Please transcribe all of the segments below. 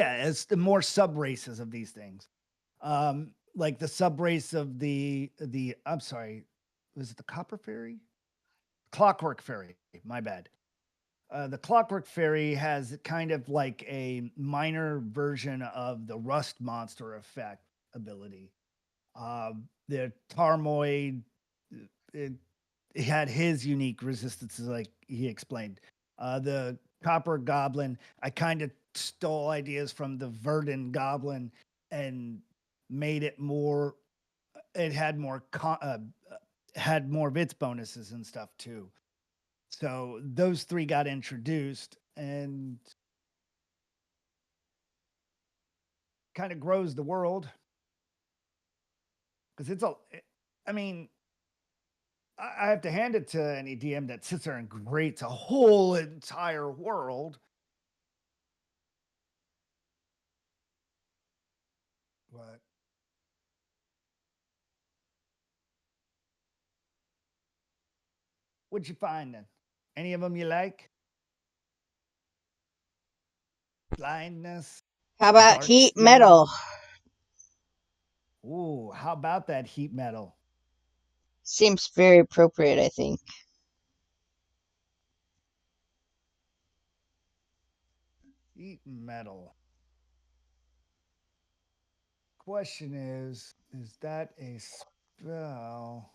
it's the more sub races of these things. Like the sub race of the I'm sorry, was it the Copper Fairy? Clockwork Fairy. My bad. The Clockwork Fairy has kind of like a minor version of the Rust Monster effect ability. The Tarmoid, it, it had his unique resistances, like he explained. The Copper Goblin, I kind of stole ideas from the Verdant Goblin and made it more. It had more of its bonuses and stuff too. So those three got introduced and kind of grows the world because it's a. I mean, I have to hand it to any DM that sits there and creates a whole entire world. What? What'd you find then? Any of them you like? Blindness, How about dark heat skin. metal? Ooh, how about that heat metal? Seems very appropriate, I think. Heat metal. Question is that a spell?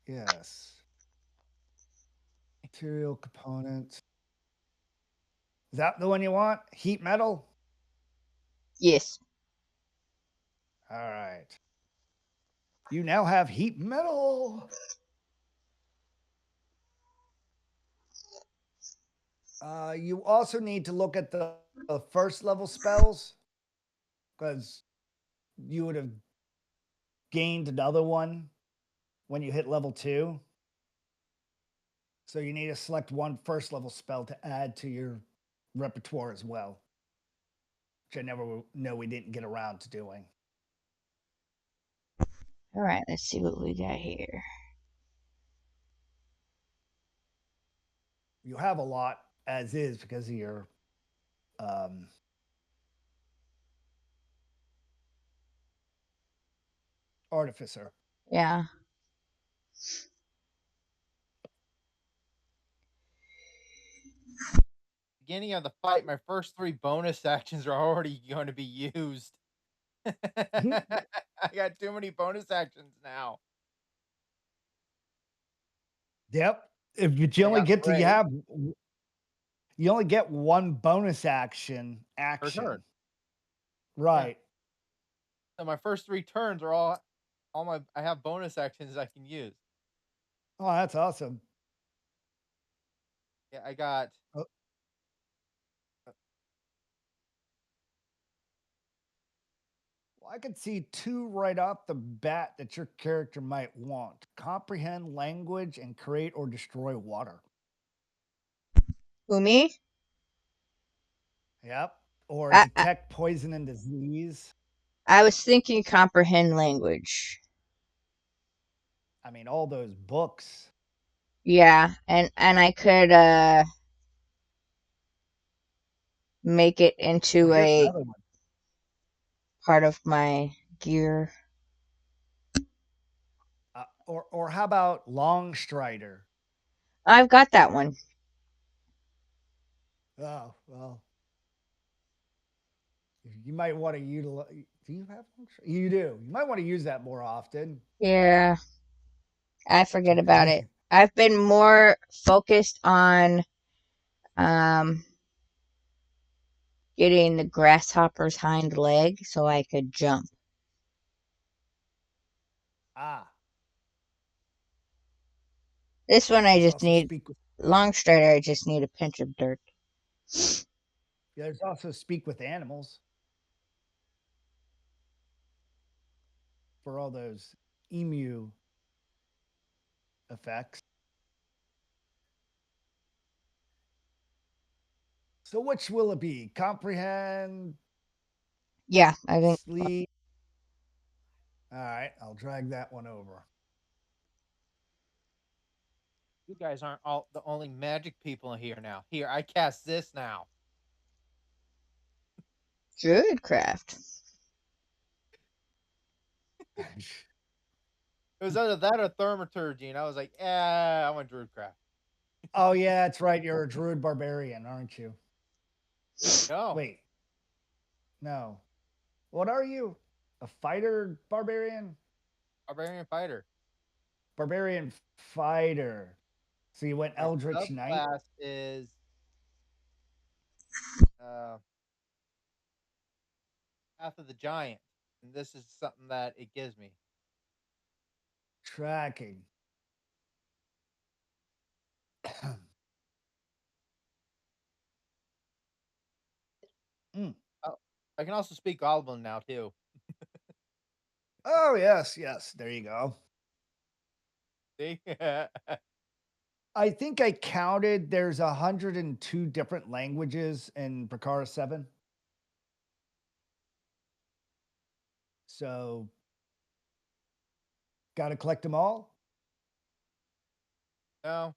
Yes. Material components. Is that the one you want? Heat metal? Yes. All right. You now have heat metal. You also need to look at the first level spells because you would have gained another one when you hit level 2. So you need to select one first level spell to add to your repertoire as well, which I never know we didn't get around to doing. All right, let's see what we got here. You have a lot as is because of your um, artificer. Yeah. Beginning of the fight, my first 3 bonus actions are already going to be used. I got too many bonus actions now. Yep. If you I only got get to 3 have you only get one bonus per turn. action. Yeah. Right. So my first 3 turns are all my I have bonus actions I can use. Oh, that's awesome. Yeah, I got Oh, well, I could see two right off the bat that your character might want: comprehend language and create or destroy water. Who, me? Yep. Or I, I, detect poison and disease. I was thinking comprehend language. I mean, all those books. Yeah, and I could make it Well, into here's a another one. part of my gear. Or how about Long Strider? I've got that one. Oh, well, you might want to utilize. Do you have Long Strider? You do. You might want to use that more often. Yeah, I forget about it. I've been more focused on um getting the grasshopper's hind leg so I could jump. Ah, This one I there's just also need speak with. long strider. I just need a pinch of dirt. Yeah, there's also speak with animals for all those emu effects. So which will it be? Comprehend, Yeah, I think. sleep. All right, I'll drag that one over. you guys aren't all the only magic people here now. Here, I cast this now. Druidcraft. It was either that or Thermaturgy, and I was like, I want Druidcraft. Oh yeah, that's right. You're a druid barbarian, aren't you? No, Wait, no. What are you? A fighter barbarian? Barbarian Fighter. Barbarian fighter. So you went My Eldritch Knight? subclass is uh, Path of the Giant, and this is something that it gives me. Tracking. Mm. Oh, I can also speak Goblin now too. Oh yes, yes. There you go. See? I think I counted there's 102 different languages in Brakara-7. So gotta collect them all. No,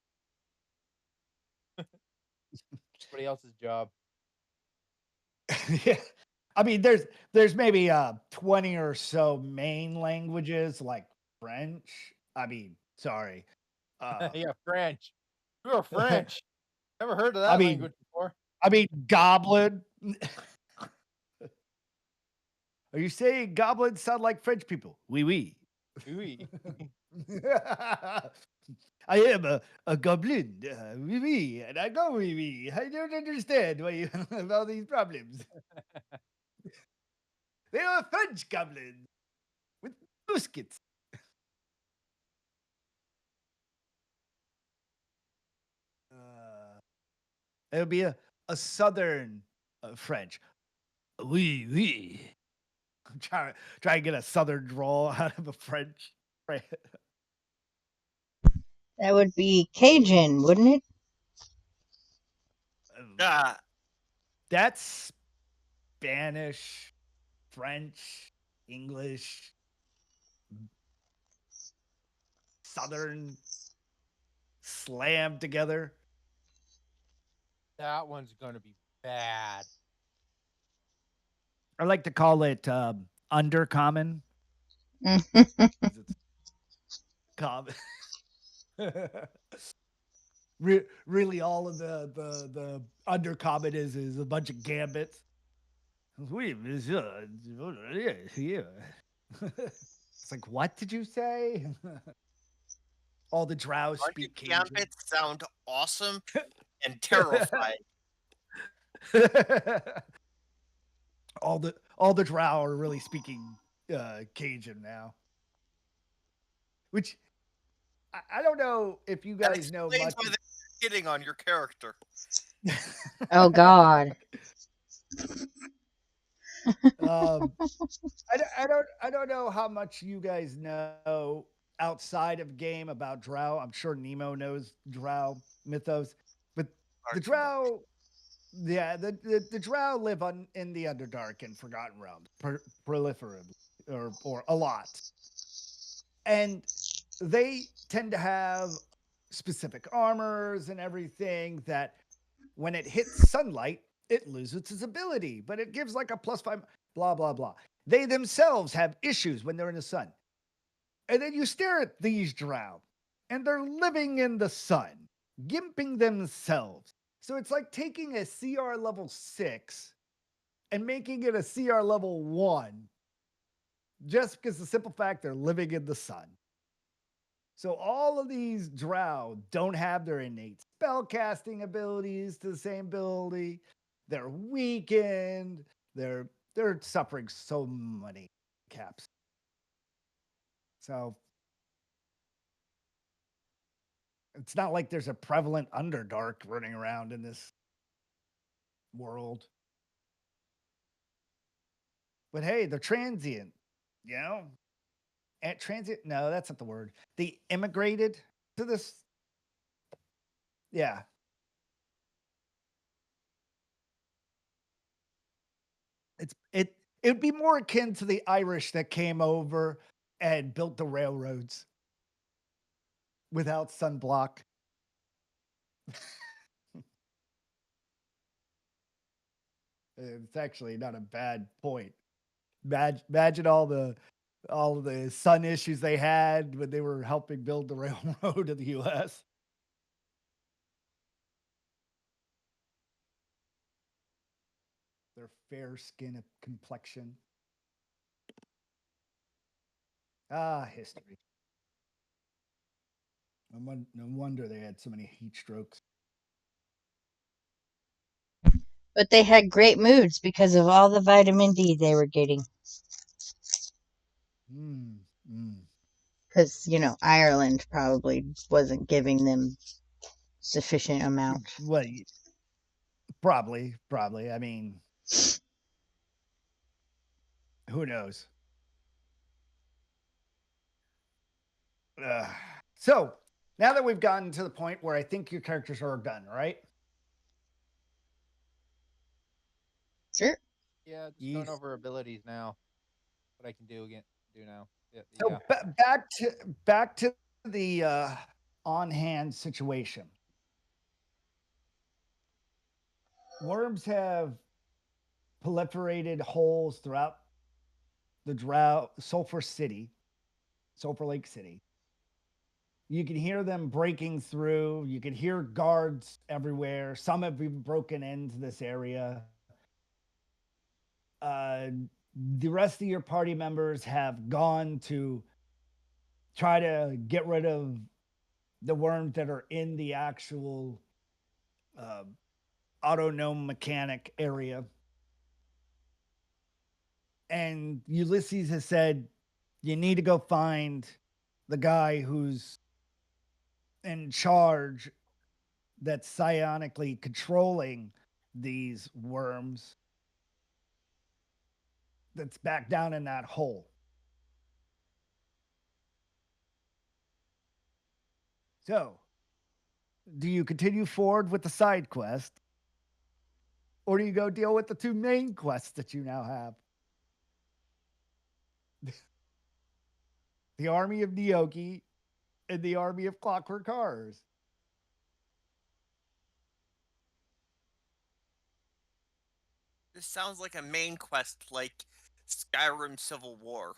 somebody else's job. Yeah. I mean, there's maybe 20 or so main languages like French. I mean, sorry. Yeah, French. You're French. Never heard of I that mean language before. I mean goblin. Are you saying goblins sound like French people? Oui, oui. Ooh. I am a goblin. Oui, oui. And I go oui, oui. I don't understand why you have all these problems. They are French goblins with muskets. It'll be a southern French. Oui, oui. I'm trying to get a southern drawl out of a French. That would be Cajun, wouldn't it? Yeah. That's Spanish, French, English, Southern slammed together. That one's gonna be bad. I like to call it undercommon. Mm. 'Cause it's common. Really, all of the undercommon is a bunch of gambits. Oui, monsieur. Yeah, yeah. It's like, what did you say? All the drow Bunch speak of Cajun. gambits sound awesome and terrifying. all the drow are really speaking Cajun now. Which I don't know if you That guys know explains much. why they're hitting on your character. Oh God. um, I don't know how much you guys know outside of game about drow. I'm sure Nemo knows drow mythos, but the Hard to know. drow, yeah, the drow live in the Underdark and Forgotten Realms, proliferably or a lot, and they tend to have specific armors and everything that when it hits sunlight, it loses its ability, but it gives like a +5, blah, blah, blah. They themselves have issues when they're in the sun. And then you stare at these drow, and they're living in the sun, gimping themselves. So it's like taking a CR level 6 and making it a CR level 1 just because the simple fact they're living in the sun. So all of these drow don't have their innate spell casting abilities to the same ability. They're weakened. They're suffering so many caps. So it's not like there's a prevalent underdark running around in this world. But hey, they're transient, you know? And transient, no, that's not the word. They immigrated to this. Yeah. It would be more akin to the Irish that came over and built the railroads without sunblock. It's actually not a bad point. Imagine all the sun issues they had when they were helping build the railroad in the U.S. Their fair skin complexion. History. No wonder they had so many heat strokes. But they had great moods because of all the vitamin D they were getting. Because, Ireland probably wasn't giving them sufficient amount. Well, probably. I mean, who knows? So now that we've gotten to the point where I think your characters are done, right? Sure. Yeah, just going over abilities now. What I can do now. So Yeah. back to the on hand situation. Worms have proliferated holes throughout the Sulfur Lake City. You can hear them breaking through. You can hear guards everywhere. Some have even broken into this area. The rest of your party members have gone to try to get rid of the worms that are in the actual uh, autognome mechanic area. And Ulysses has said, you need to go find the guy who's in charge that's psionically controlling these worms that's back down in that hole. So, do you continue forward with the side quest? Or do you go deal with the two main quests that you now have? The army of Nyoki and the army of Clockwork Cars. This sounds like a main quest like Skyrim Civil War.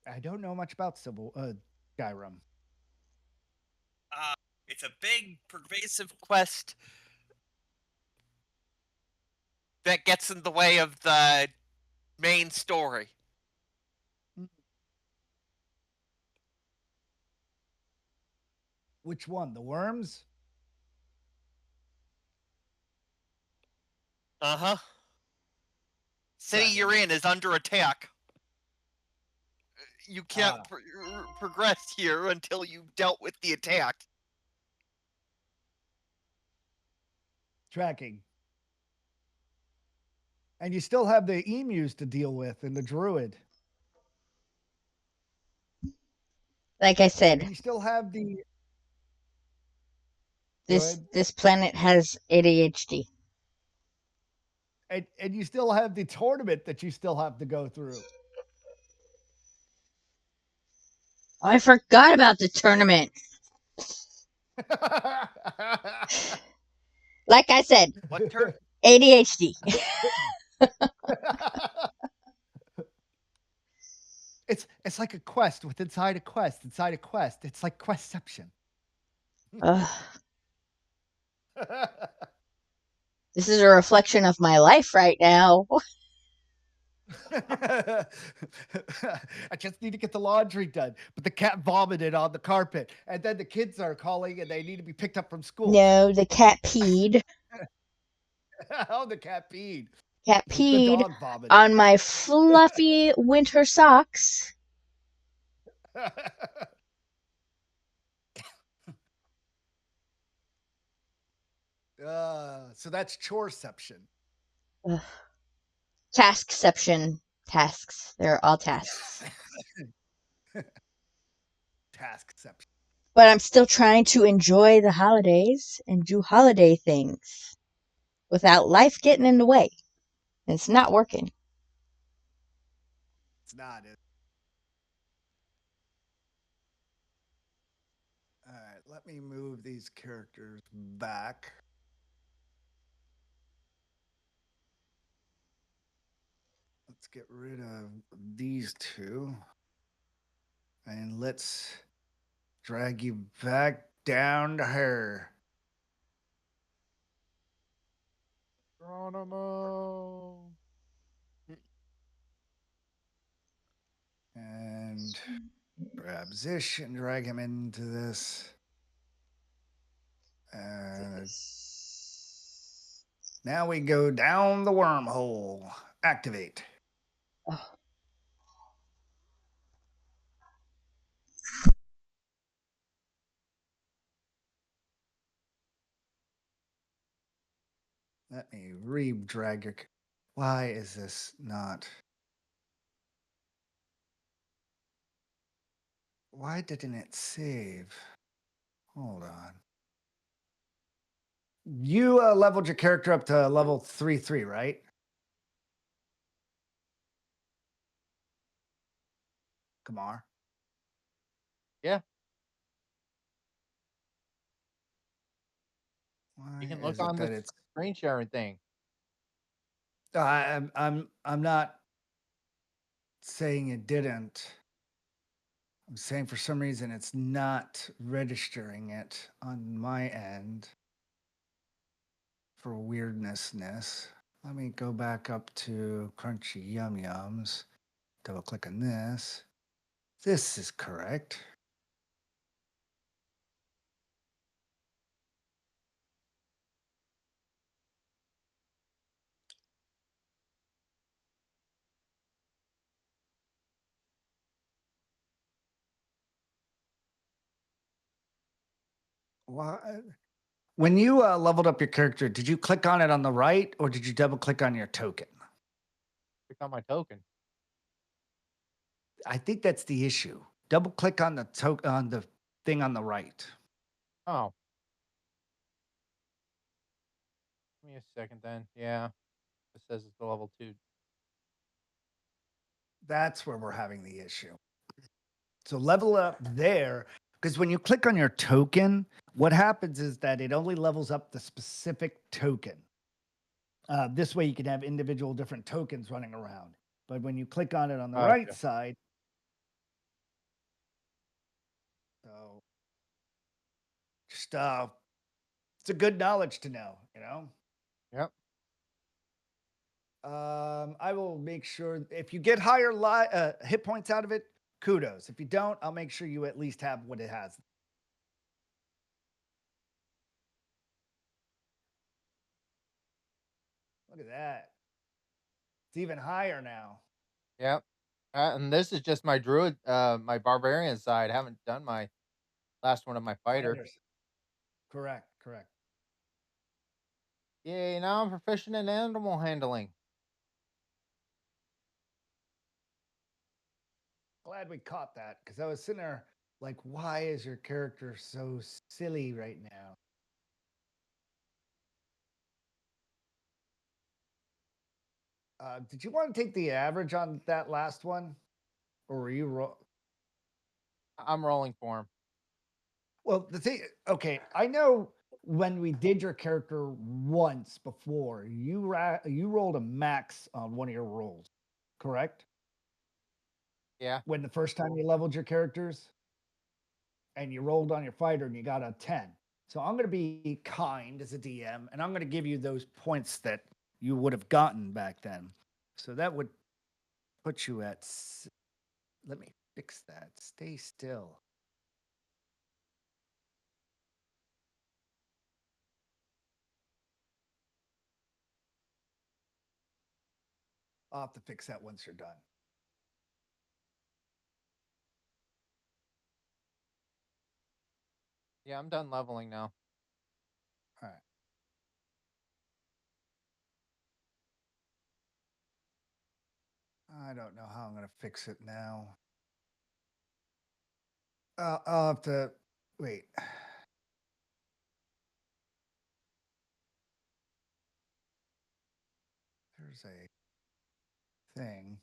I don't know much about Skyrim. It's a big, pervasive quest that gets in the way of the main story. Which one? The worms? Uh-huh. City you're in is under attack. You can't progress here until you've dealt with the attack. Tracking. And you still have the emus to deal with and the druid. Like I And said, you still have the this planet has ADHD. and you still have the tournament that you still have to go through. I forgot about the tournament. Like I said, What turn? ADHD. It's like a quest with inside a quest inside a quest. It's like questception. This is a reflection of my life right now. I just need to get the laundry done, but the cat vomited on the carpet, and then the kids are calling and they need to be picked up from school. No, the cat peed. Oh, the cat peed. Cat The peed dog vomited. on my fluffy winter socks. So that's choreception. Taskception. Tasks. They're all tasks. Taskception. But I'm still trying to enjoy the holidays and do holiday things without life getting in the way. It's not working. It's not. All right, let me move these characters back. Let's get rid of these two. And let's drag you back down to her. Geronimo. And grab Zish and drag him into this. Now we go down the wormhole. Activate. Oh, Let me re-drag your. Why is this not? Why didn't it save? Hold on. You leveled your character up to level 3-3, right? Kamar. Yeah, Why you can look is it on the that it's? screen sharing thing. I'm not saying it didn't. I'm saying for some reason it's not registering it on my end for weirdnessness. Let me go back up to Crunchy Yum Yums. Double click on this. This is correct. Why? When you leveled up your character, did you click on it on the right or did you double click on your token? Click on my token. I think that's the issue. Double click on the on the thing on the right. Oh, give me a second then. Yeah, it says it's a level 2. That's where we're having the issue. So level up there because when you click on your token, what happens is that it only levels up the specific token. This way you can have individual different tokens running around. But when you click on it on the right Gotcha. side, so just it's a good knowledge to know, you know. Yep. I will make sure if you get higher hit points out of it, kudos. If you don't, I'll make sure you at least have what it has. Look at that. It's even higher now. Yep. And this is just my druid, my barbarian side. I haven't done my last one of my fighter. Fighters. Correct, correct. Yay! Now I'm proficient in animal handling. Glad we caught that because I was sitting there like, why is your character so silly right now? Did you want to take the average on that last one, or were you? I'm rolling for him. Well, the thing, okay, I know when we did your character once before, you rolled a max on one of your rolls, correct? Yeah. When the first time you leveled your characters and you rolled on your fighter and you got a 10. So I'm going to be kind as a DM and I'm going to give you those points that you would have gotten back then. So that would put you at, let me fix that. Stay still. I'll have to fix that once you're done. Yeah, I'm done leveling now. All right. I don't know how I'm going to fix it now. I'll have to wait. There's a thing.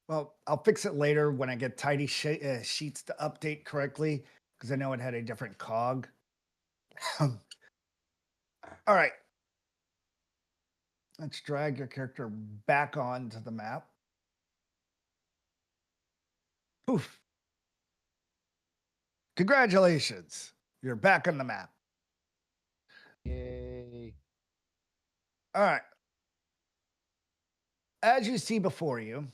Well, I'll fix it later when I get tidy sheets to update correctly because I know it had a different cog. All right. Let's drag your character back onto the map. Poof. Congratulations. You're back on the map. Yay. All right. As you see before you,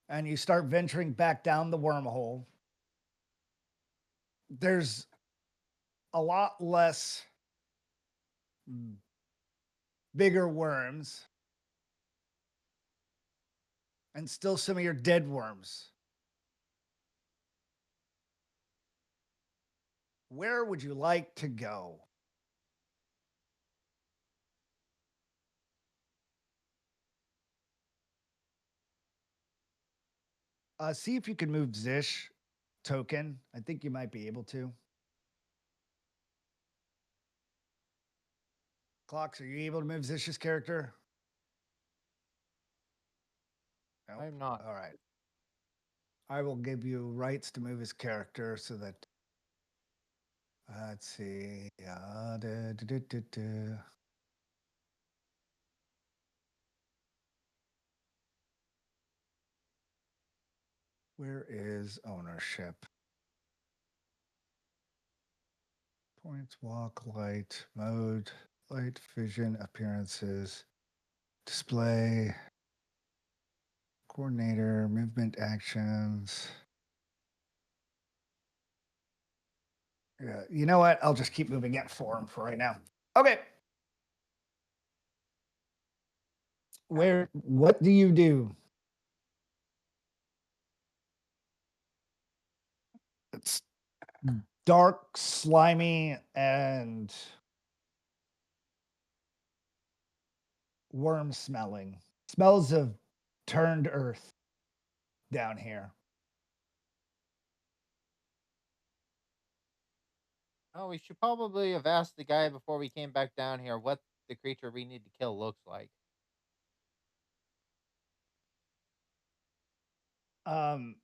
and you start venturing back down the wormhole, there's a lot less bigger worms and still some of your dead worms. Where would you like to go? See if you can move Zish token. I think you might be able to. Clocks, are you able to move Zish's character? Nope. I'm not. All right. I will give you rights to move his character so that. Let's see. Where is ownership? Points, walk, light, mode, light, vision, appearances, display, coordinator, movement, actions. Yeah, you know what? I'll just keep moving it for him for right now. Okay. What do you do? It's dark, slimy, and worm smelling. Smells of turned earth down here. Oh, we should probably have asked the guy before we came back down here what the creature we need to kill looks like. Um,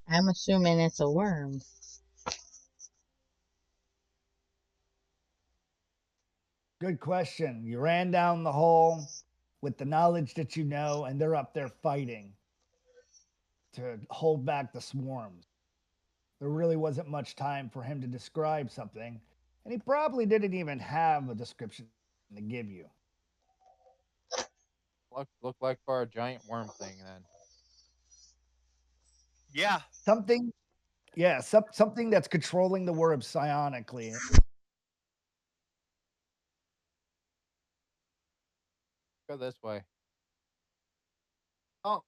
I'm assuming it's a worm. Good question. You ran down the hole with the knowledge that you know, and they're up there fighting to hold back the swarms. There really wasn't much time for him to describe something, and he probably didn't even have a description to give you. Look like for a giant worm thing then. Yeah. Something, yeah, something that's controlling the worm psionically. Go this way. Oh,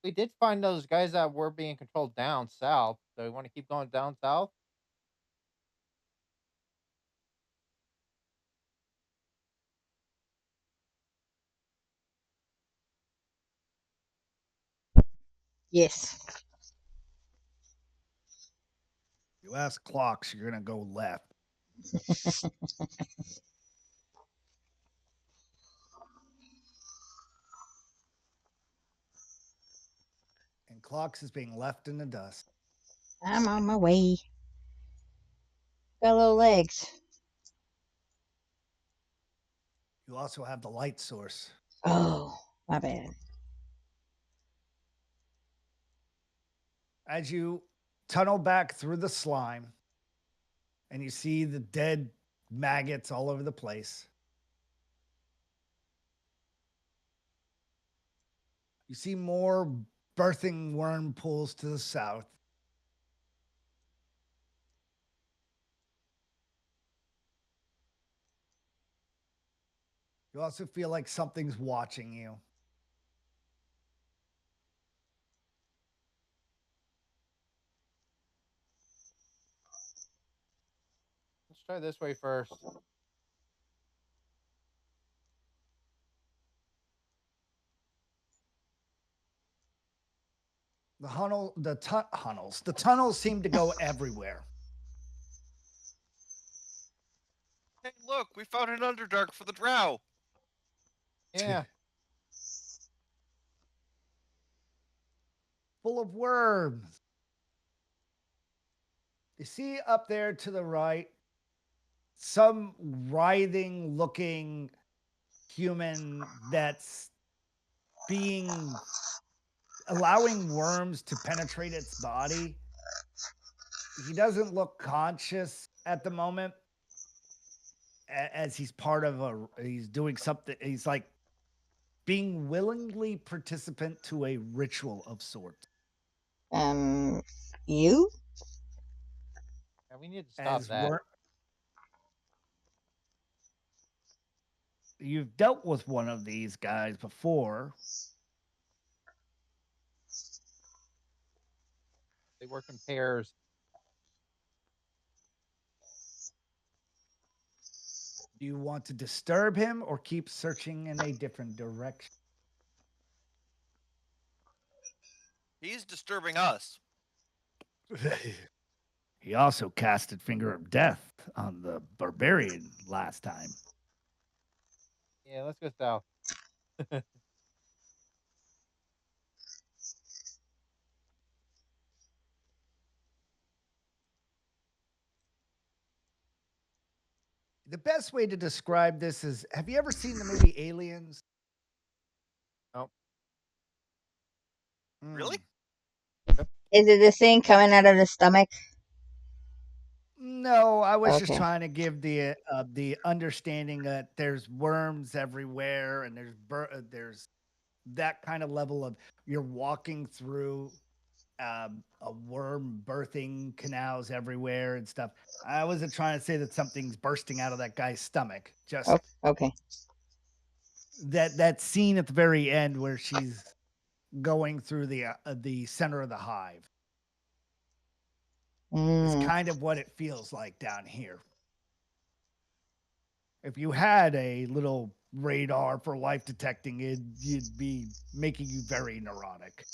we did find those guys that were being controlled down south. Do we want to keep going down south? Yes. You ask clocks, you're gonna go left. And clocks is being left in the dust. I'm on my way. Got little legs. You also have the light source. Oh, my bad. As you tunnel back through the slime and you see the dead maggots all over the place, you see more birthing worm pools to the south. You also feel like something's watching you. Let's try this way first. The tunnels seem to go everywhere. Hey, look, we found an Underdark for the drow. Yeah. Full of worms. You see up there to the right some writhing looking human that's being allowing worms to penetrate its body. He doesn't look conscious at the moment as he's part of he's doing something. He's like being willingly participant to a ritual of sorts. Um, you? And we need to stop As that. you've dealt with one of these guys before. They work in pairs. Do you want to disturb him or keep searching in a different direction? He's disturbing us. He also casted Finger of Death on the barbarian last time. Yeah, let's go south. The best way to describe this is, have you ever seen the movie Aliens? Nope. Really? Is it the thing coming out of the stomach? No, I was just Okay. trying to give the understanding that there's worms everywhere and there's that kind of level of you're walking through a worm birthing canals everywhere and stuff. I wasn't trying to say that something's bursting out of that guy's stomach. Just Oh, okay. that scene at the very end where she's going through the center of the hive is Mm, kind of what it feels like down here. If you had a little radar for life detecting it, you'd be making you very neurotic.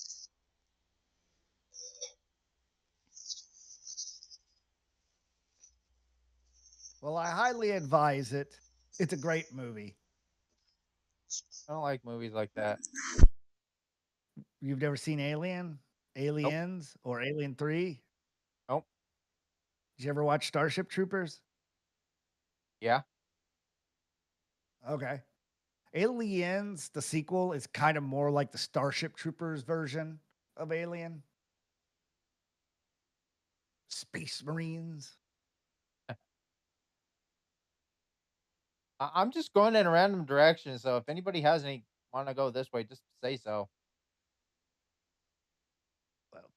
Well, I highly advise it. It's a great movie. I don't like movies like that. You've never seen Nope. Aliens, or Alien 3? Nope. Did you ever watch Starship Troopers? Yeah. Okay. Aliens, the sequel, is kind of more like the Starship Troopers version of Alien. Space Marines. I'm just going in a random direction. So if anybody has any want to go this way, just say so. Well,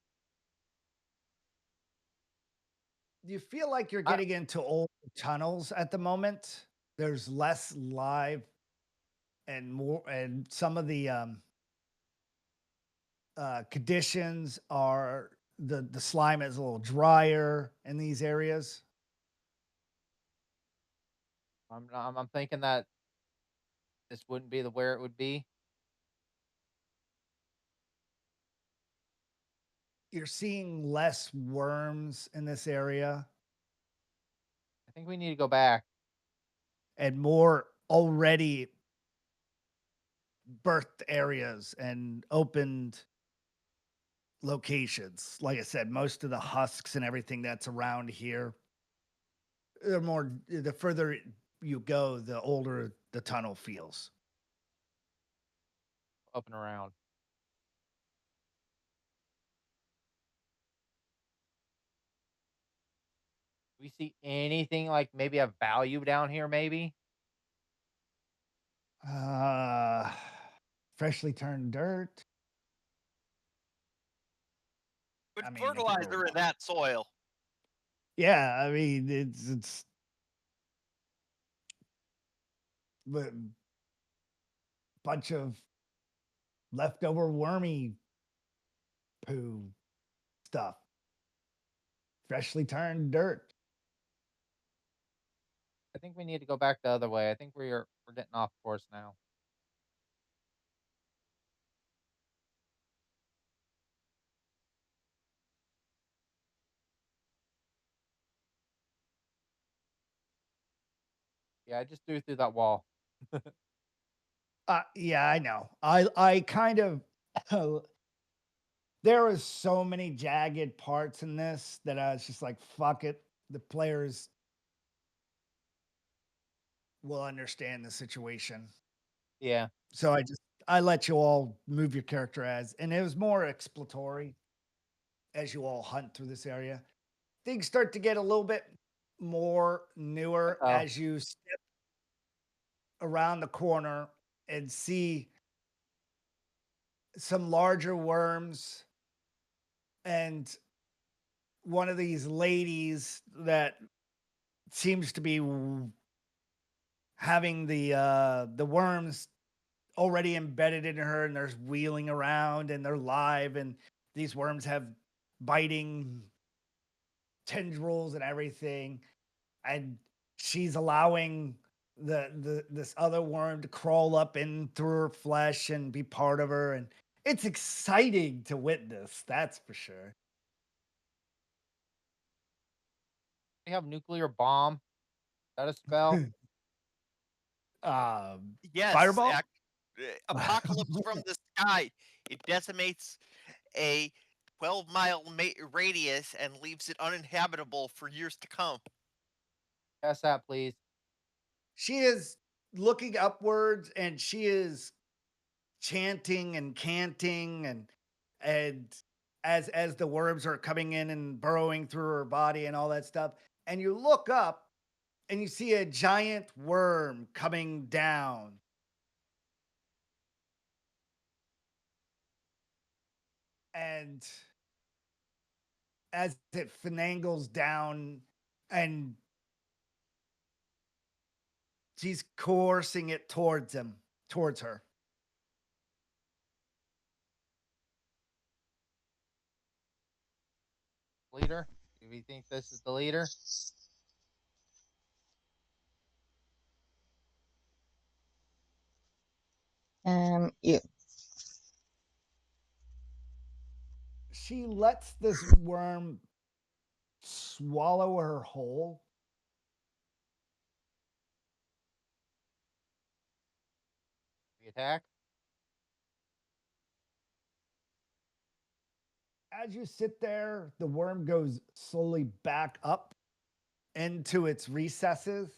do you feel like you're I, getting into old tunnels at the moment? There's less live and more, and some of the conditions are the slime is a little drier in these areas. I'm thinking that this wouldn't be the where it would be. You're seeing less worms in this area I think we need to go back. and more already birthed areas and opened locations. Like I said, most of the husks and everything that's around here, they're more, the further you go, the older the tunnel feels. Up and around. We see anything like maybe a value down here? Maybe. Uh, freshly turned dirt. Put I mean, if you're, fertilizer in that soil. yeah, I mean, it's a bunch of leftover wormy poo stuff. Freshly turned dirt. I think we need to go back the other way. I think we're getting off course now. Yeah, I just threw through that wall. Yeah, I know. I kind of there was so many jagged parts in this that I was just like, fuck it. The players will understand the situation. Yeah. So I let you all move your character as, and it was more exploratory as you all hunt through this area. Things start to get a little bit more newer Oh, as you step around the corner and see some larger worms and one of these ladies that seems to be having the worms already embedded in her, and they're wheeling around and they're live, and these worms have biting tendrils and everything, and she's allowing the this other worm to crawl up in through her flesh and be part of her, and it's exciting to witness, that's for sure. we have nuclear bomb. Is that a spell? Yes, Fireball. apocalypse from the sky. It decimates a 12-mile radius and leaves it uninhabitable for years to come. Test that, please. She is looking upwards and she is chanting and canting, and as the worms are coming in and burrowing through her body and all that stuff, and you look up and you see a giant worm coming down, and as it finagles down, and she's coursing it towards her. Leader? Do we think this is the leader? You. She lets this worm swallow her whole. We attack? As you sit there, the worm goes slowly back up into its recesses.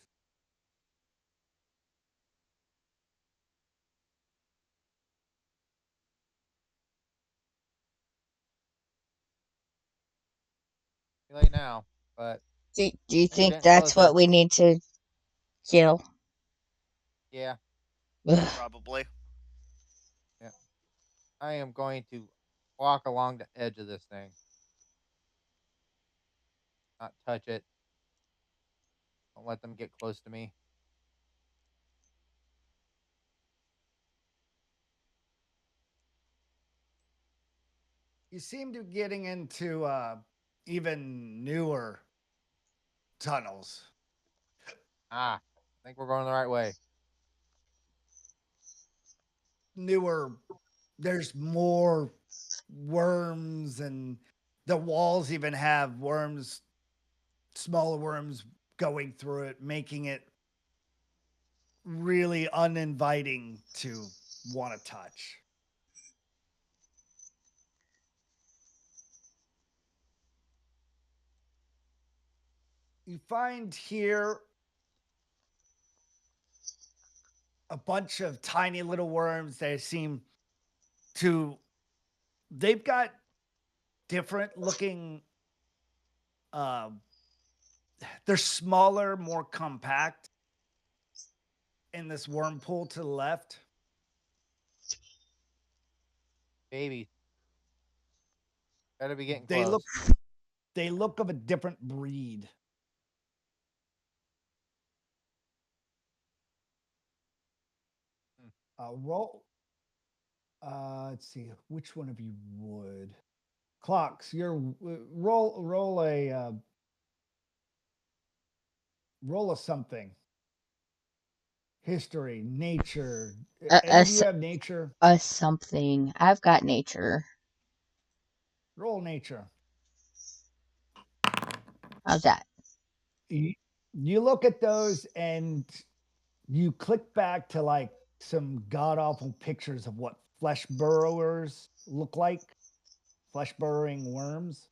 Too late now, but Do you we're think getting that's closer. what we need to kill? Yeah, Ugh. Probably. yeah. I am going to walk along the edge of this thing, not touch it. Don't let them get close to me. You seem to be getting into even newer tunnels. Ah, I think we're going the right way. Newer, there's more worms, and the walls even have worms, smaller worms going through it, making it really uninviting to want to touch. You find here a bunch of tiny little worms that seem to, they've got different looking, um they're smaller, more compact in this worm pool to the left. Babies. Better be getting They look close. they look of a different breed. Hmm. Roll. Let's see which one of you would. Clocks. You're roll a something. History, nature. A, a Any of you s- have nature? a something. I've got nature. Roll nature. How's that? You, you look at those and you click back to like some god awful pictures of what flesh burrowers look like, flesh burrowing worms.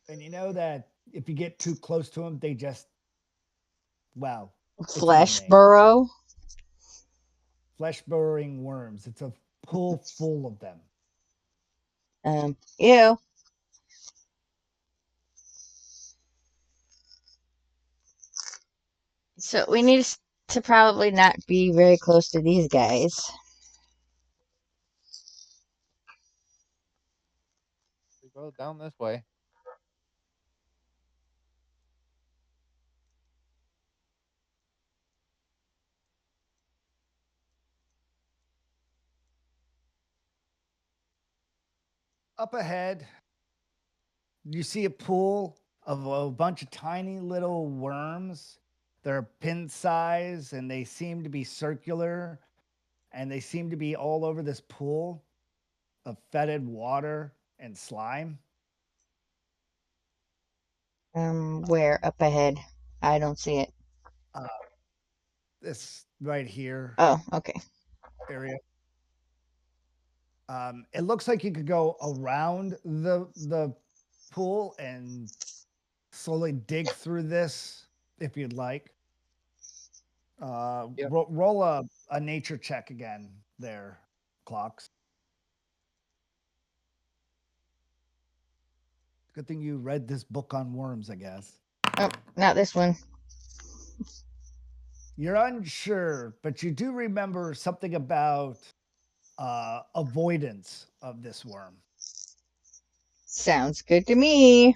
And you know that if you get too close to them, they just, wow, it's in the Flesh name. burrow. Flesh burrowing worms. It's a pool full of them. Ew. So we need to probably not be very close to these guys. We go down this way. Up ahead, you see a pool of a bunch of tiny little worms. They're pin size and they seem to be circular and they seem to be all over this pool of fetid water and slime. Where up ahead? I don't see it. Uh, this right here Oh, okay. area. It looks like you could go around the pool and slowly dig through this if you'd like. Yep. Roll a nature check again there, Clocks. Good thing you read this book on worms, I guess. Oh, not this one. You're unsure, but you do remember something about avoidance of this worm. Sounds good to me.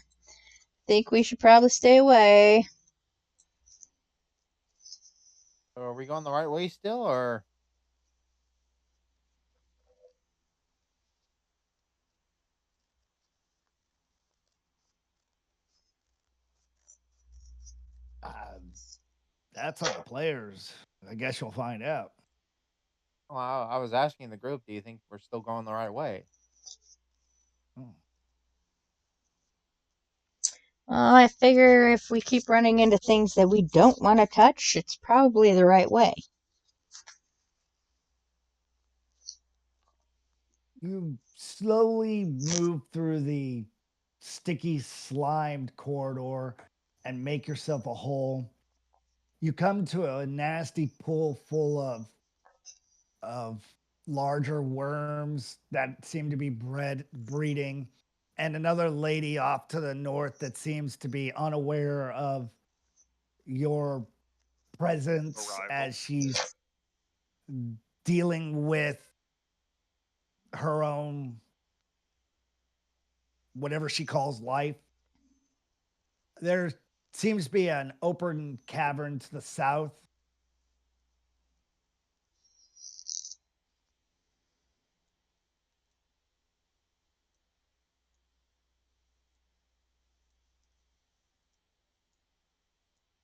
Think we should probably stay away. So are we going the right way still, or? Um, that's on the players. I guess you'll find out. Well, I was asking the group. Do you think we're still going the right way? Hmm. Well, I figure if we keep running into things that we don't want to touch, it's probably the right way. You slowly move through the sticky, slimed corridor and make yourself a hole. You come to a nasty pool full of larger worms that seem to be breeding, and another lady off to the north that seems to be unaware of your presence Arrival. as she's dealing with her own whatever she calls life. There seems to be an open cavern to the south.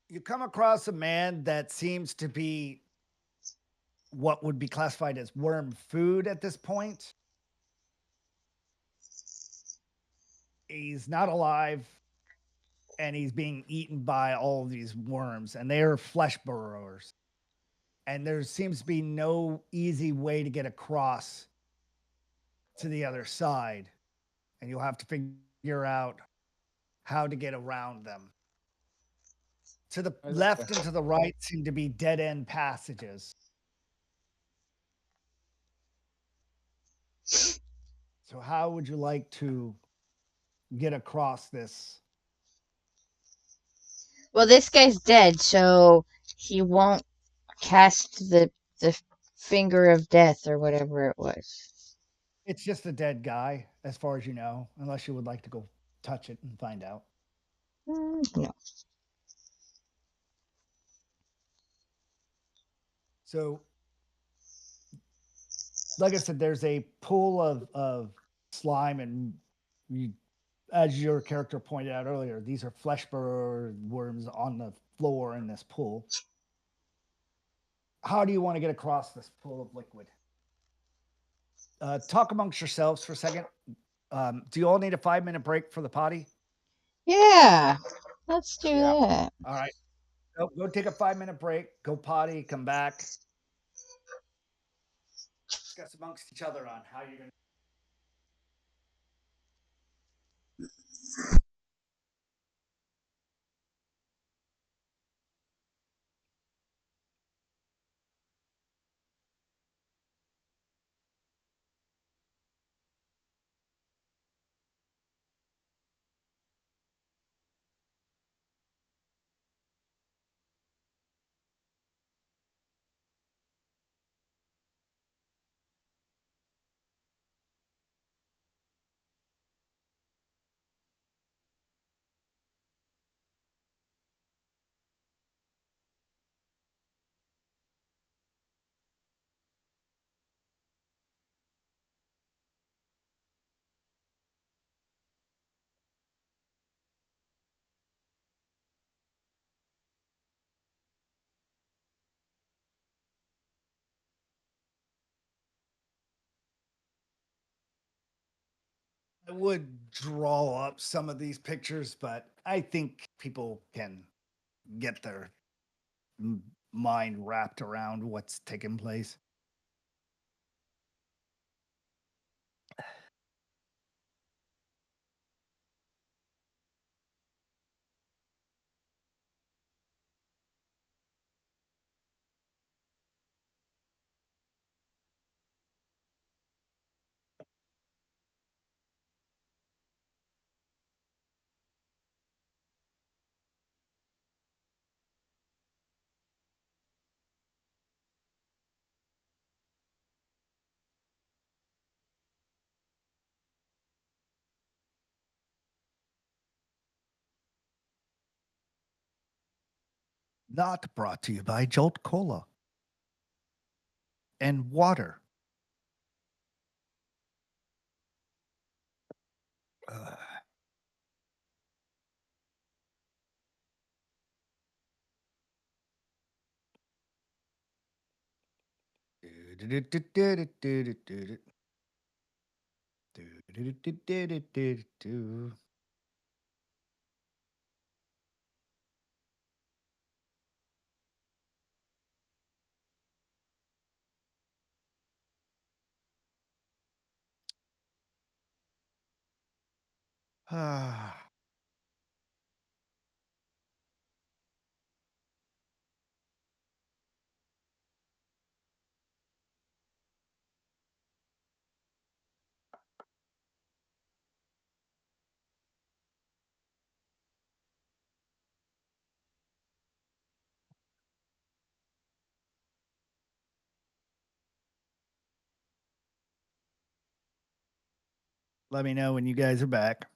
You come across a man that seems to be what would be classified as worm food at this point. He's not alive and he's being eaten by all of these worms, and they are flesh burrowers. And there seems to be no easy way to get across to the other side, and you'll have to figure out how to get around them. To the Right this way. left and to the right seem to be dead end passages. So, how would you like to get across this? Well, this guy's dead, so he won't cast the finger of death or whatever it was. It's just a dead guy, as far as you know, unless you would like to go touch it and find out. No. So, like I said, there's a pool of slime, and you, as your character pointed out earlier, these are flesh burrower worms on the floor in this pool. How do you want to get across this pool of liquid? Talk amongst yourselves for a second. Do you all need a 5-minute break for the potty? Yeah, let's do Yeah. that. All right. Go take a 5-minute break. Go potty. Come back. Discuss amongst each other on how you're going to. I would draw up some of these pictures, but I think people can get their mind wrapped around what's taking place. Not brought to you by Jolt Cola and water. Ugh. Ah. Let me know when you guys are back.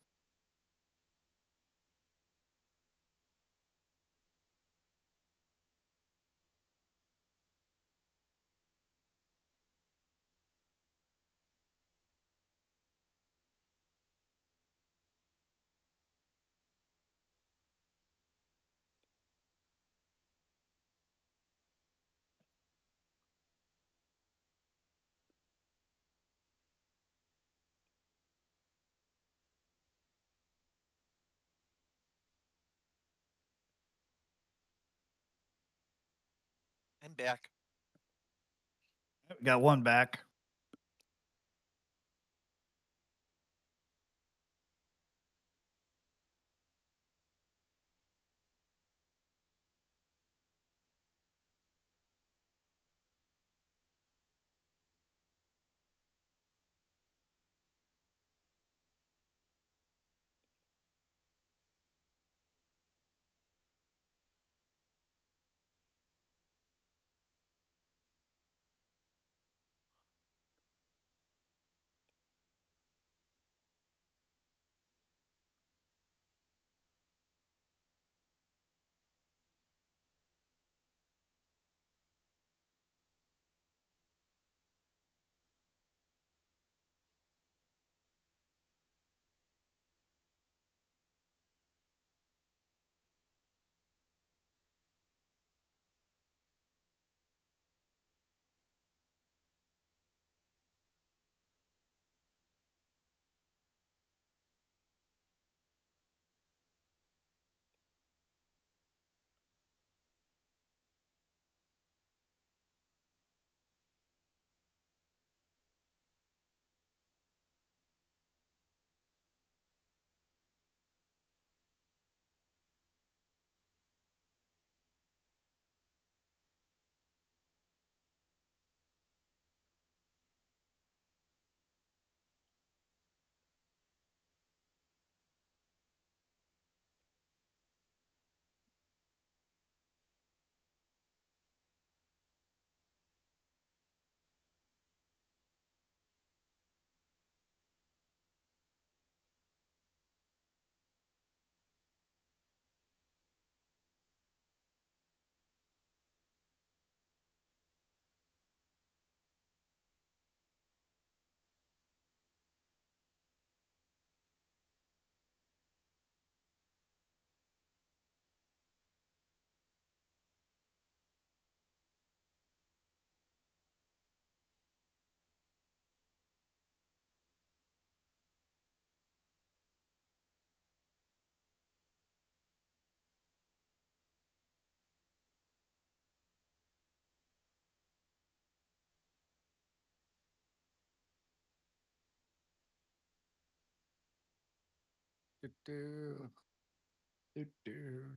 I'm back. We got one back. Do, do, do.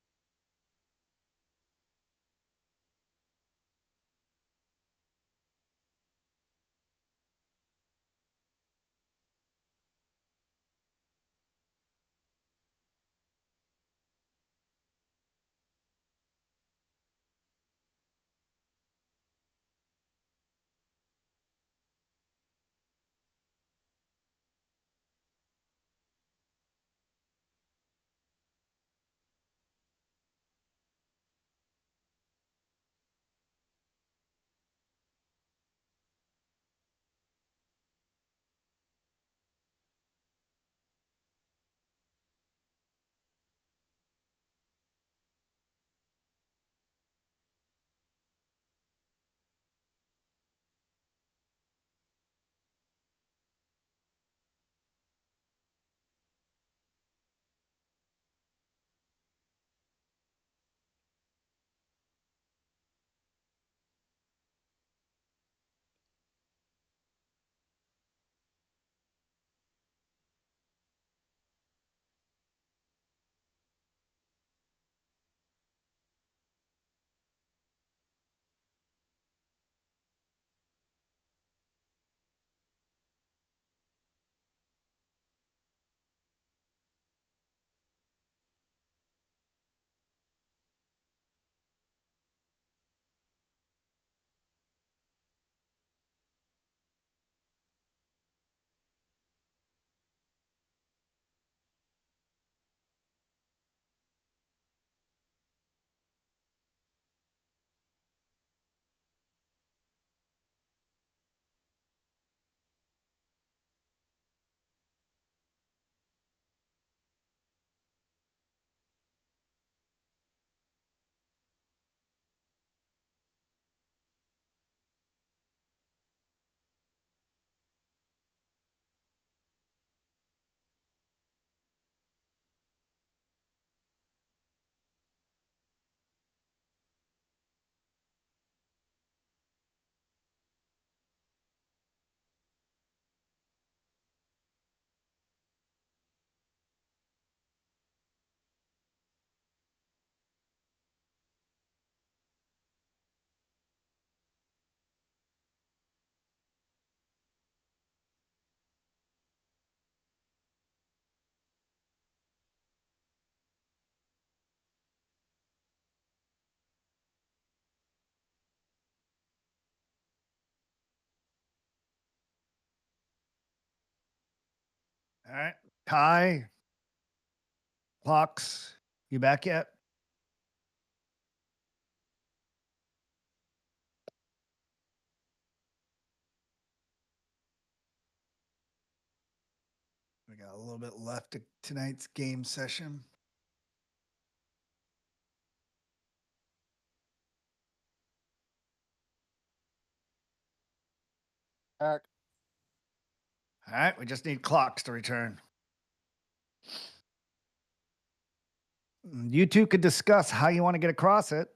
All right. Kai, clocks, you back yet? We got a little bit left of tonight's game session. Back. All right. We just need clocks to return. You two could discuss how you want to get across it.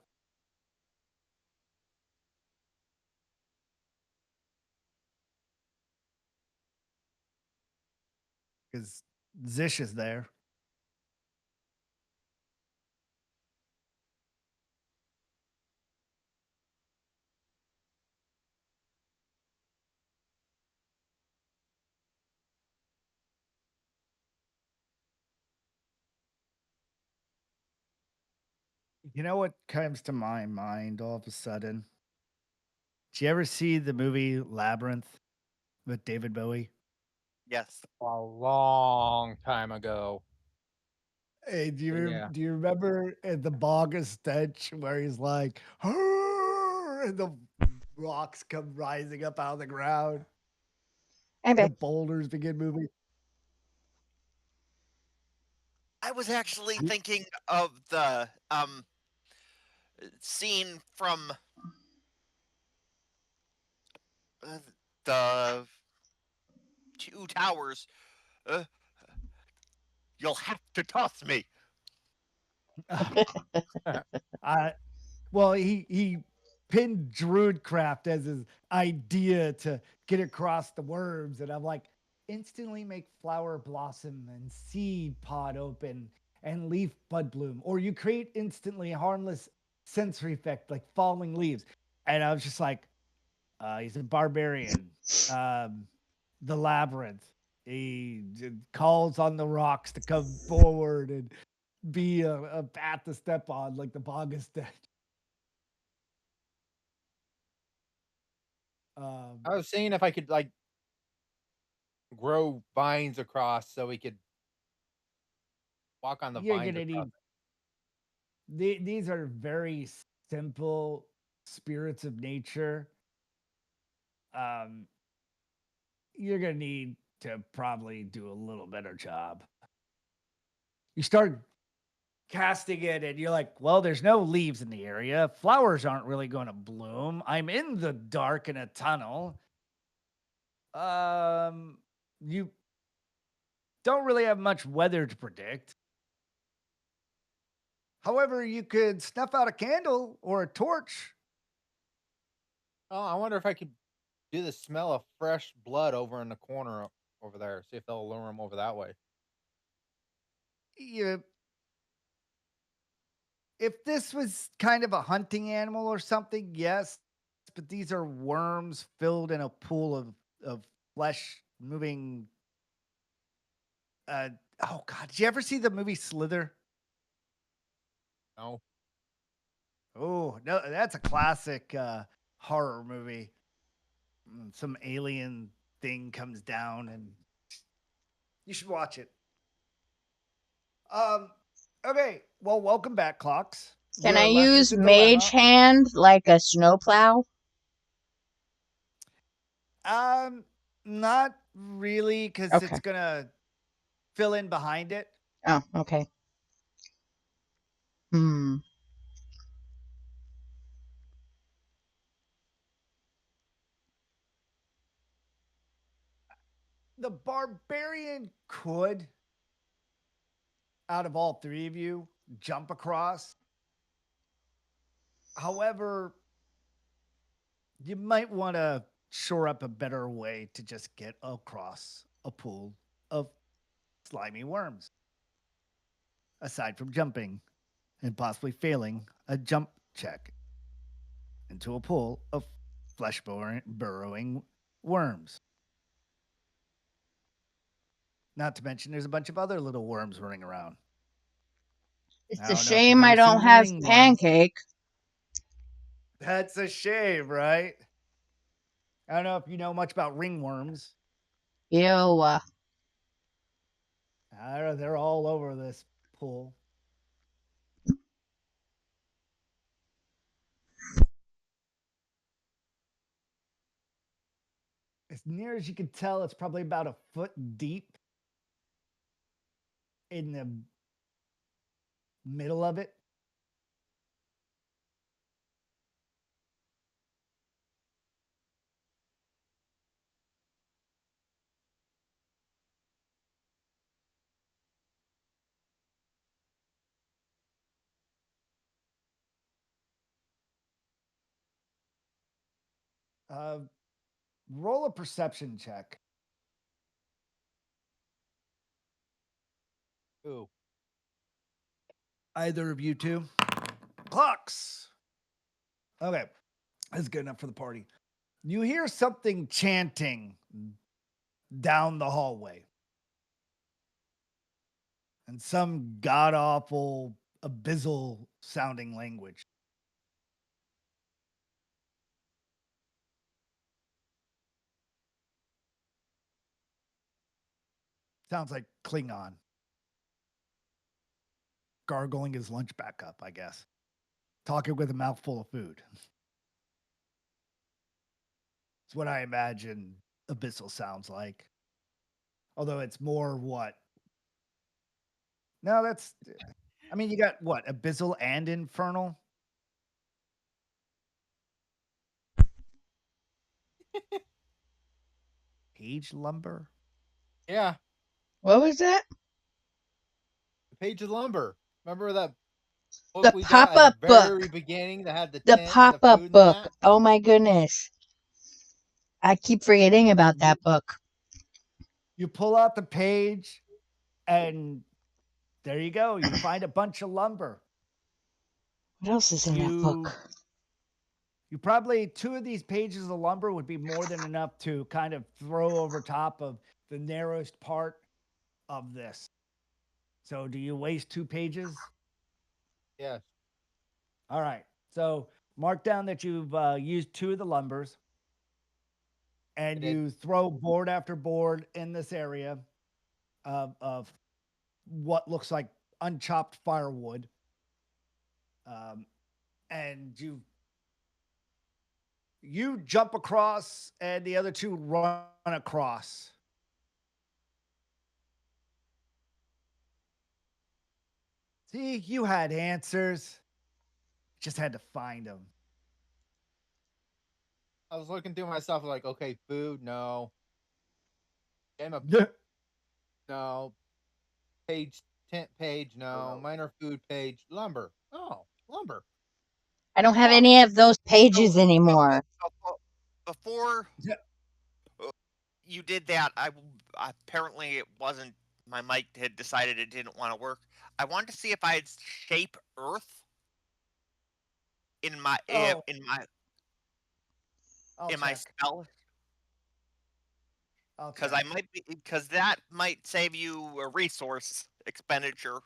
Because Zish is there. You know what comes to my mind all of a sudden? Did you ever see the movie Labyrinth with David Bowie? Yes. A long time ago. Hey, Yeah. do you remember the Bog of Stench where he's like, "Arr!" and the rocks come rising up out of the ground, I'm the back. boulders begin moving? I was actually You- thinking of the scene from uh, the Two Towers. Uh, you'll have to toss me. I well, he pinned Druidcraft as his idea to get across the worms, and I'm like, instantly make flower blossom and seed pod open and leaf bud bloom, or you create instantly harmless sensory effect like falling leaves. And I was just like, he's a barbarian. The labyrinth. He calls on the rocks to come forward and be a path to step on, like the bog is dead. I was seeing if I could like grow vines across so we could walk on the You're vines gonna across. need these are very simple spirits of nature. Um, you're gonna need to probably do a little better job. You start casting it and you're like, well, there's no leaves in the area. Flowers aren't really going to bloom. I'm in the dark in a tunnel. You don't really have much weather to predict. However, you could snuff out a candle or a torch. Oh, I wonder if I could do the smell of fresh blood over in the corner over there. See if they'll lure them over that way. You, if this was kind of a hunting animal or something, yes, but these are worms filled in a pool of flesh moving. Uh, oh God, did you ever see the movie Slither? No. Oh no, that's a classic horror movie. Some alien thing comes down, and you should watch it. Um, okay, well, welcome back, Clocks. Can You're I left use with a mage dilemma. hand like a snowplow? Um, not really, because Okay. it's gonna fill in behind it. Oh, okay. Hmm. The barbarian could, out of all three of you, jump across. However, you might want to shore up a better way to just get across a pool of slimy worms, aside from jumping and possibly failing a jump check into a pool of flesh burrowing worms. Not to mention, there's a bunch of other little worms running around. It's I a don't know if you've shame I ever don't seen have ringworm. pancake. That's a shame, right? I don't know if you know much about ringworms. Ew. I don't know, they're all over this pool. As near as you can tell, it's probably about a foot deep in the middle of it. Uh, roll a perception check. Ooh. Either of you two. Clocks. Okay, that's good enough for the party. You hear something chanting down the hallway, and some god awful abyssal sounding language. Sounds like Klingon. Gargling his lunch back up, I guess. Talking with a mouthful of food. It's what I imagine abyssal sounds like. Although it's more what? No, that's. I mean, you got what? Abyssal and infernal? Page lumber? Yeah. What was that? The Page of Lumber. Remember that book The we got at the pop-up book. very beginning that had the The tent and the pop-up food and book. that? Oh my goodness. I keep forgetting about that book. You pull out the page, and there you go. You find a bunch of lumber. What else is in that book? You probably 2 of these pages of lumber would be more than enough to kind of throw over top of the narrowest part of this. So, do you waste 2 pages? Yes. All right. So, mark down that you've used 2 of the lumbers, I and did. you throw board after board in this area of what looks like unchopped firewood. Um, and you jump across, and the other 2 run across. See, you had answers. Just had to find them. I was looking through myself like, okay, food, no. Game of no. Page tent page, no. Minor food page, lumber. Oh, lumber. I don't have Well, any of those pages so anymore. before Yeah. you did that, apparently it wasn't my mic had decided it didn't want to work. I wanted to see if I had shape Earth in my Oh, in my I'll in my check. spell I'll because check. I might be because that might save you a resource expenditure.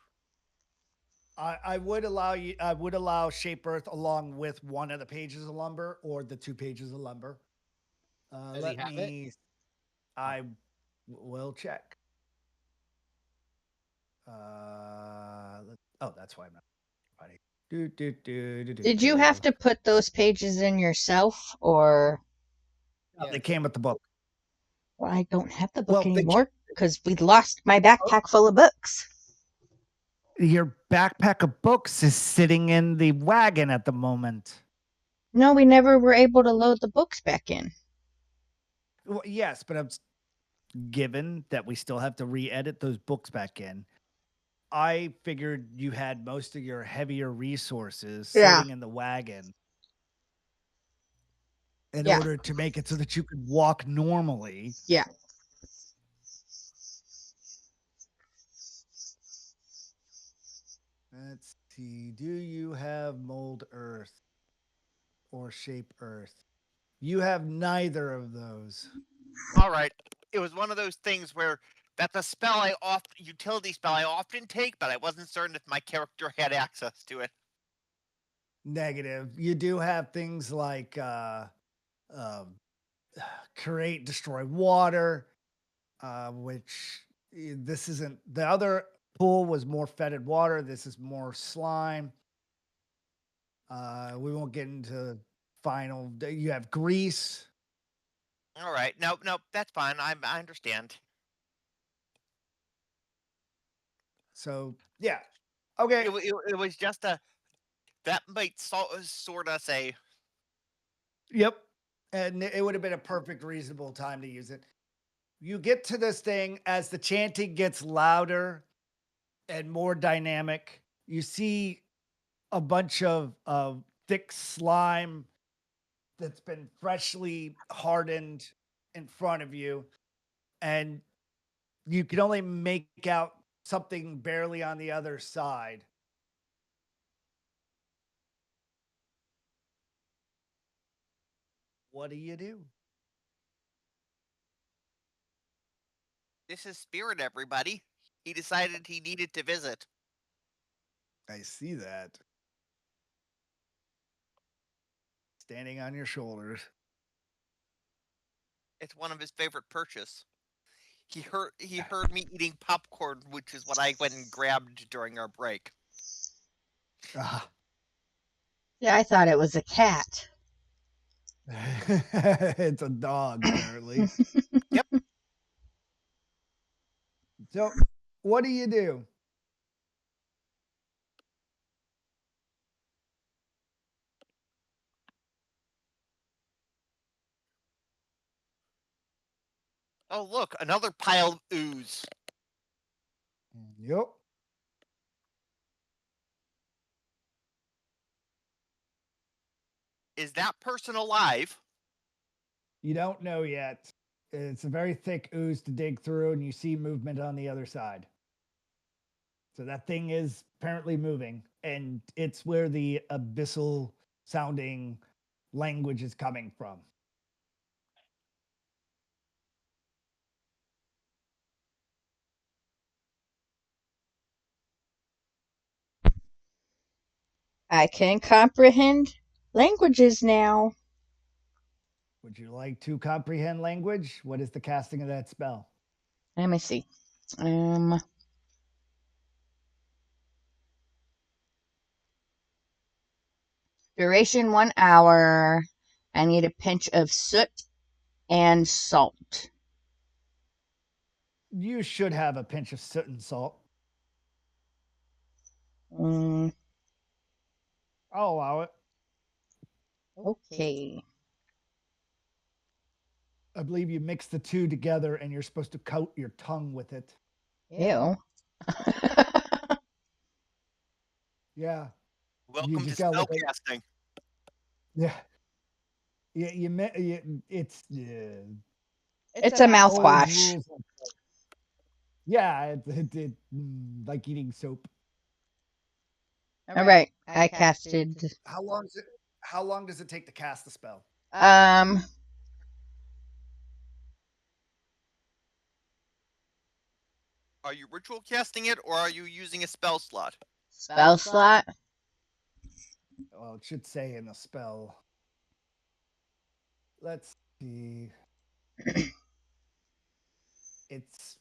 I would allow you. I would allow Shape Earth along with one of the pages of lumber or the 2 pages of lumber. Does he Let have it? me. I will check. Oh, that's why I'm not funny. Did you have to put those pages in yourself, or No, they Yes. came with the book. well, I don't have the Well, book anymore because we lost my backpack full of books. Your backpack of books is sitting in the wagon at the moment. No, we never were able to load the books back in. Well, yes, but given that we still have to re-edit those books back in, I figured you had most of your heavier resources Yeah. sitting in the wagon in Yeah. order to make it so that you could walk normally. Yeah. Let's see. Do you have mold earth or shape earth? You have neither of those. All right, it was one of those things where that's a spell I often utility spell I often take, but I wasn't certain if my character had access to it. Negative. You do have things like create, destroy water, which this isn't. The other pool was more fetid water. This is more slime. We won't get into final. You have grease. All right, no, that's fine. I understand. So yeah, okay. It was just a that might sort us a Yep. And it would have been a perfect, reasonable time to use it. You get to this thing as the chanting gets louder and more dynamic. You see a bunch of thick slime that's been freshly hardened in front of you. And you can only make out something barely on the other side. What do you do? this is Spirit, everybody. He decided he needed to visit. I see that. Standing on your shoulders. It's one of his favorite perches. He heard me eating popcorn, which is what I went and grabbed during our break. Ah. Yeah, I thought it was a cat. It's a dog, apparently. Yep. So, what do you do? Oh, look, another pile of ooze. Yep. Is that person alive? You don't know yet. It's a very thick ooze to dig through, and you see movement on the other side. So that thing is apparently moving, and it's where the abyssal sounding language is coming from. I can comprehend languages now. Would you like to comprehend language? What is the casting of that spell? Let me see. Duration 1 hour. I need a pinch of soot and salt. You should have a pinch of soot and salt. Mm, I'll allow it. okay. I believe you mix the two together and you're supposed to coat your tongue with it. Ew. Yeah. Welcome to just gotta look at spellcasting. Yeah. It's It's a old mouthwash. rules. Yeah, like eating soap. All right. I casted. How long does it take to cast the spell? Are you ritual casting it, or are you using a spell slot? Spell slot. Well, it should say in the spell. Let's see. It's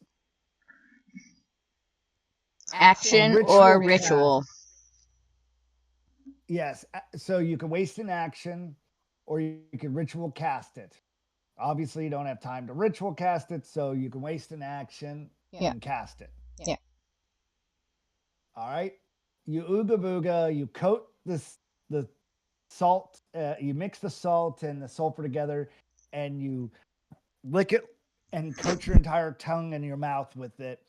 Action ritual or cast. ritual. Yes. So you can waste an action or you can ritual cast it. Obviously, you don't have time to ritual cast it, so you can waste an action and cast it. Yeah. All right. You ooga booga, you coat the salt, you mix the salt and the sulfur together, and you lick it and coat your entire tongue and your mouth with it.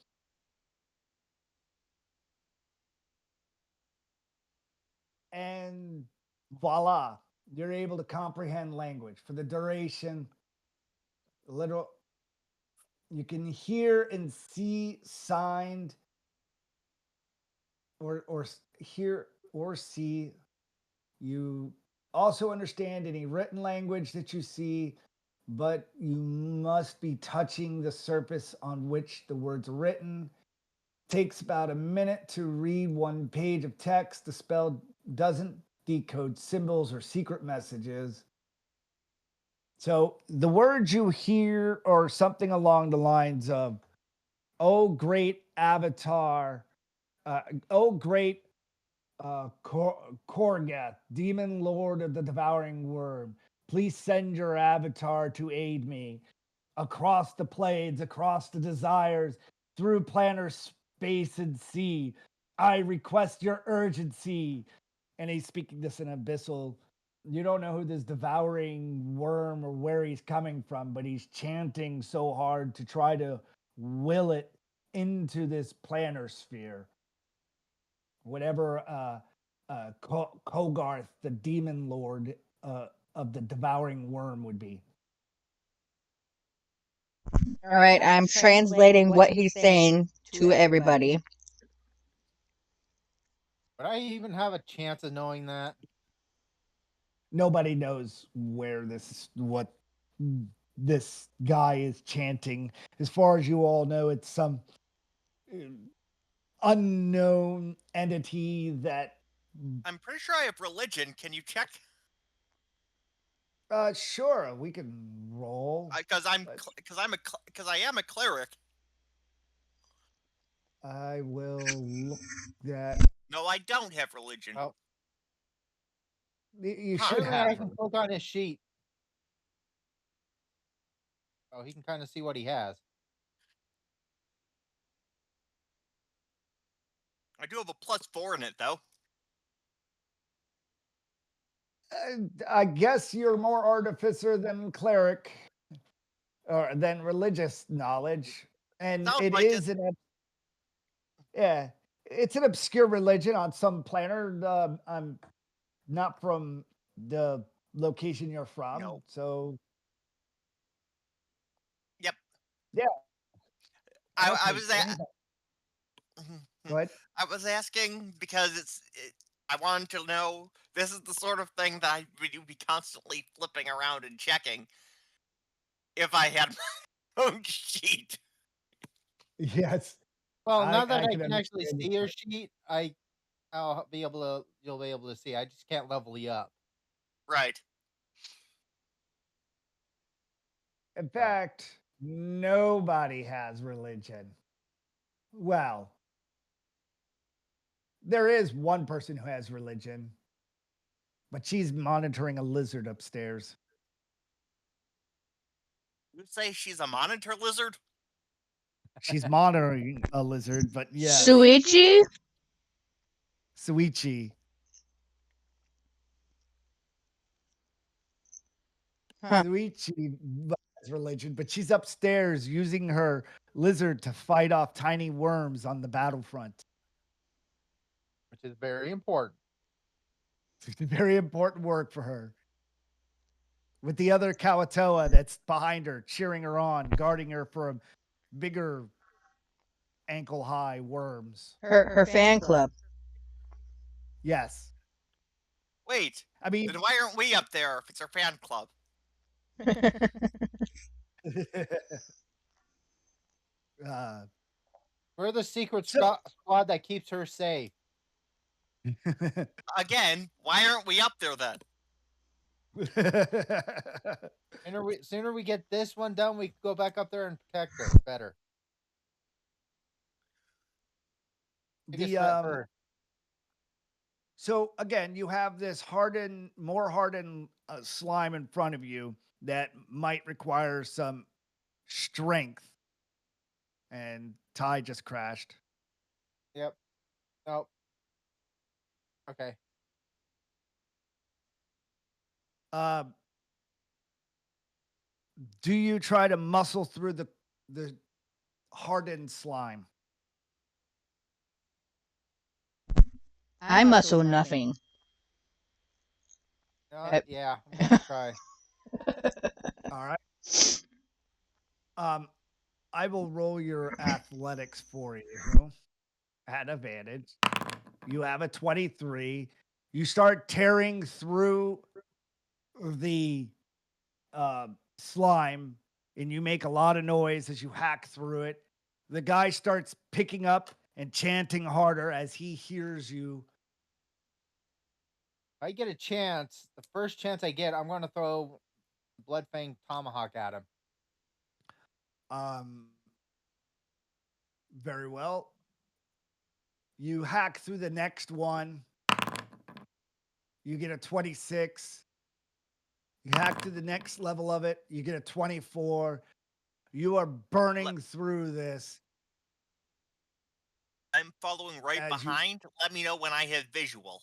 And voila, you're able to comprehend language for the duration. Literal, you can hear and see signed or hear or see. You also understand any written language that you see, but you must be touching the surface on which the words are written. Takes about a minute to read one page of text. The spell doesn't decode symbols or secret messages. So the words you hear are something along the lines of, "Oh, great avatar, oh, great Korgath, demon lord of the devouring worm, please send your avatar to aid me across the Pleiades, across the desires, through planar space and sea. I request your urgency." And he's speaking this in abyssal. You don't know who this devouring worm or where he's coming from, but he's chanting so hard to try to will it into this planar sphere. Whatever Kogarth, the demon lord of the devouring worm, would be. All right. I'm translating what he's saying to everybody. Would I even have a chance of knowing that? Nobody knows what this guy is chanting. As far as you all know, it's some unknown entity that. I'm pretty sure I have religion. Can you check? Sure, we can roll. Because I am a cleric. I will look that. No, I don't have religion. Oh, You Huh. should apparently have. I can click on his sheet. Oh, he can kind of see what he has. I do have a +4 in it, though. I guess you're more artificer than cleric, or than religious knowledge, and Sounds it like is yeah, it's an obscure religion on some planet. I'm not from the location you're from, No. so I Okay, was go ahead. I was asking because I wanted to know. This is the sort of thing that I would be constantly flipping around and checking if I had my own sheet. Yes, Well, now that I I can can actually understand. see your sheet, I'll be able to. You'll be able to see. I just can't level you up. Right. In So fact, nobody has religion. Well, there is one person who has religion, but she's monitoring a lizard upstairs. You say she's a monitor lizard? She's monitoring a lizard, but yes, Suichi? Suichi. Huh. Suichi has religion, but she's upstairs using her lizard to fight off tiny worms on the battlefront. which is very important. It's very important work for her. With the other Kawatoa that's behind her, cheering her on, guarding her from bigger ankle high worms. Her fan club. Yes. Wait, I mean, then why aren't we up there if it's our fan club? uh, We're the secret so, squad that keeps her safe. Again, why aren't we up there then? Sooner we get this one done, we can go back up there and protect her better. Biggest the threat for her. So again, you have this more hardened slime in front of you that might require some strength. And Ty just crashed. Yep. Nope. Okay. Uh, do you try to muscle through the hardened slime? I muscle nothing. Yeah, I'm gonna try. All right. I will roll your athletics for you at advantage. You have a 23. You start tearing through the slime and you make a lot of noise as you hack through it. The guy starts picking up and chanting harder as he hears you. If I get a chance, the first chance I get, I'm gonna throw Bloodfang Tomahawk at him. Um, very well. You hack through the next one. You get a 26. You hack to the next level of it. You get a 24. You are burning through this. I'm following right As behind. Let me know when I hit visual.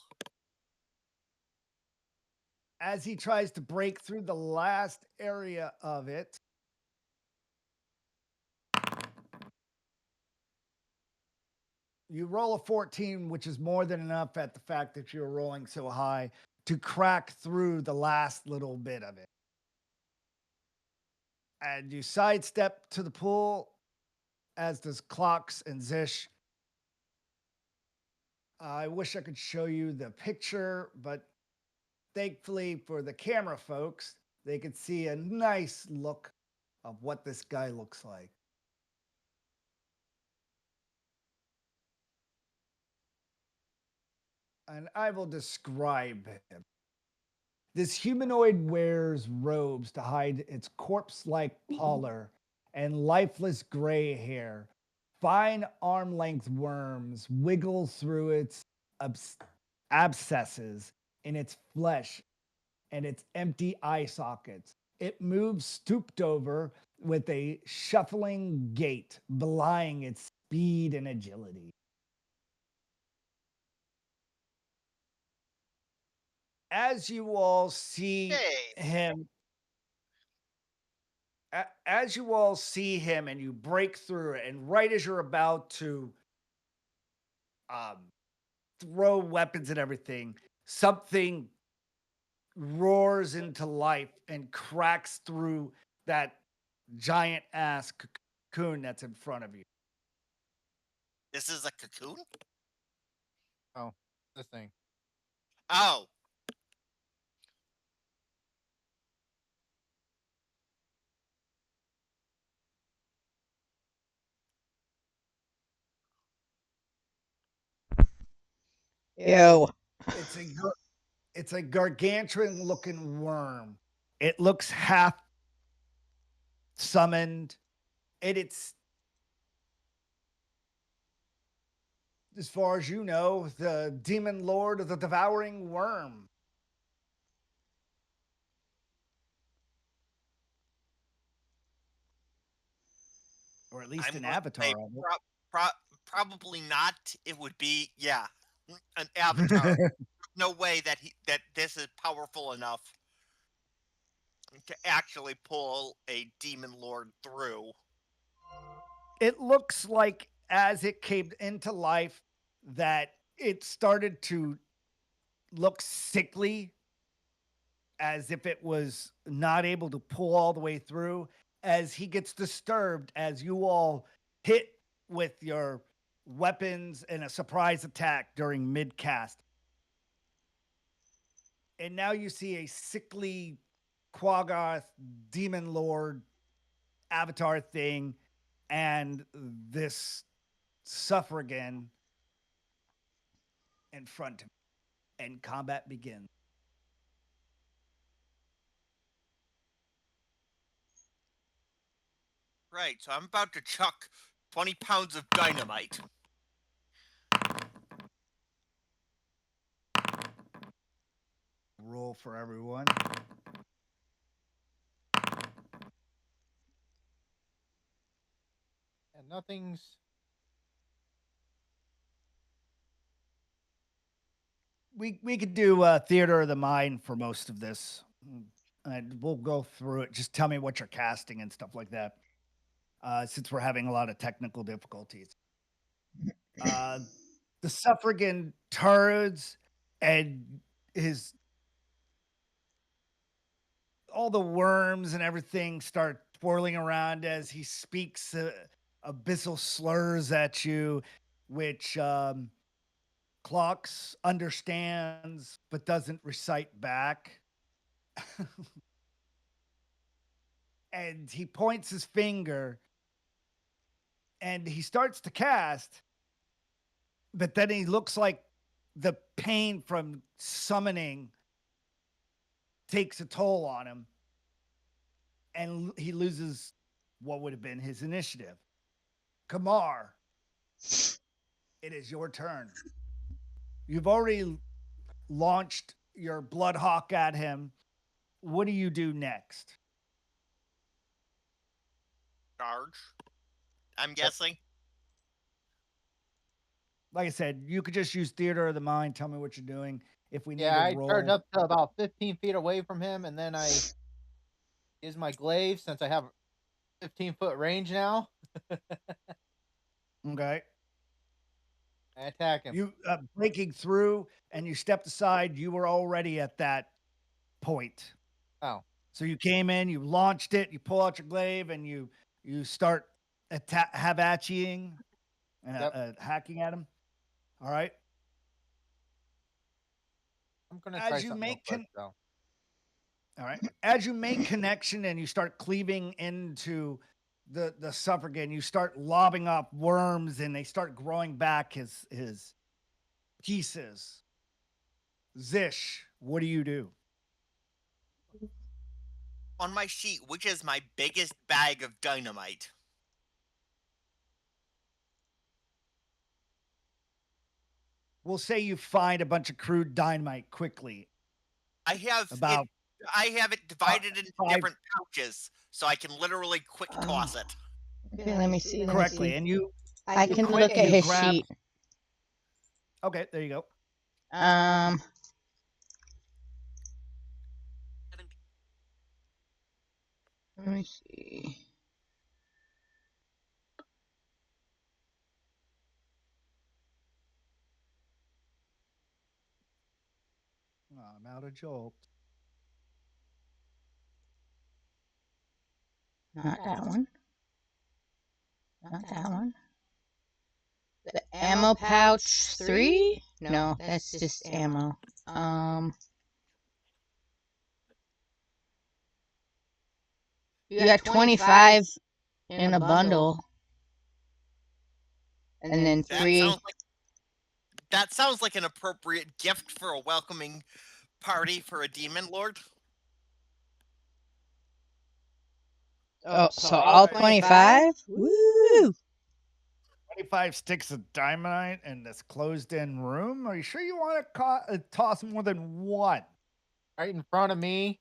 As he tries to break through the last area of it. You roll a 14, which is more than enough at the fact that you're rolling so high to crack through the last little bit of it. And you sidestep to the pool, as does Clocks and Zish. I wish I could show you the picture, but thankfully for the camera folks, they could see a nice look of what this guy looks like. And I will describe him. This humanoid wears robes to hide its corpse like pallor and lifeless gray hair. Fine arm length worms wiggle through its abscesses in its flesh and its empty eye sockets. It moves stooped over with a shuffling gait, belying its speed and agility. As you all see Hey, him, as you all see him and you break through it, and right as you're about to um, throw weapons and everything, something roars into life and cracks through that giant ass cocoon that's in front of you. This is a cocoon? Oh, this thing. Oh. Ew. It's a gargantuan looking worm. It looks half summoned. It's, as far as you know, the demon lord of the devouring worm. Or at least I'm an going to say avatar of it. probably not. It would be, yeah, an avatar. No way that this is powerful enough to actually pull a demon lord through. It looks like as it came into life that it started to look sickly, as if it was not able to pull all the way through, as he gets disturbed as you all hit with your weapons in a surprise attack during mid cast. And now you see a sickly Quaggoth demon lord avatar thing and this suffragan in front of you, and combat begins. Right, so I'm about to chuck 20 pounds of dynamite. Roll for everyone. And nothing's. We could do theater of the mind for most of this, and we'll go through it. Just tell me what you're casting and stuff like that. Since we're having a lot of technical difficulties, the suffragan turns and his all the worms and everything start twirling around as he speaks abyssal slurs at you, which Clocks understands but doesn't recite back. And he points his finger and he starts to cast, but then he looks like the pain from summoning takes a toll on him and he loses what would have been his initiative. Kamar, it is your turn. You've already launched your Bloodhawk at him. What do you do next? Charge, I'm guessing. Like I said, you could just use theater of the mind. Tell me what you're doing. If we need Yeah, to I charge roll, up to about 15 feet away from him, and then I use my glaive since I have 15-foot range now. okay. I attack him. You breaking through and you stepped aside. You were already at that point. Oh, So you came in, you launched it, you pull out your glaive, and you start havachiing and yep. hacking at him. All right. I'm gonna try As you something real make quick though. all right, as you make connection and you start cleaving into the suffragan, you start lobbing up worms and they start growing back his pieces. Zish, what do you do? On my sheet, which is my biggest bag of dynamite? We'll say you find a bunch of crude dynamite quickly. I have it. About I have it divided into 5 different pouches, so I can literally quick toss it. Okay, let me see. correctly, and you I you can quick look and at you his grab. sheet. Okay, there you go. Um, let me see. Oh, I'm out of jokes. Not that one. Not that one. The ammo pouch 3? No, that's just ammo. You got 25 in a bundle. And then That 3. sounds like an appropriate gift for a welcoming party for a demon lord. Oh, so all 25? Woo! 25 sticks of dynamite in this closed-in room. Are you sure you want to toss more than one? Right in front of me.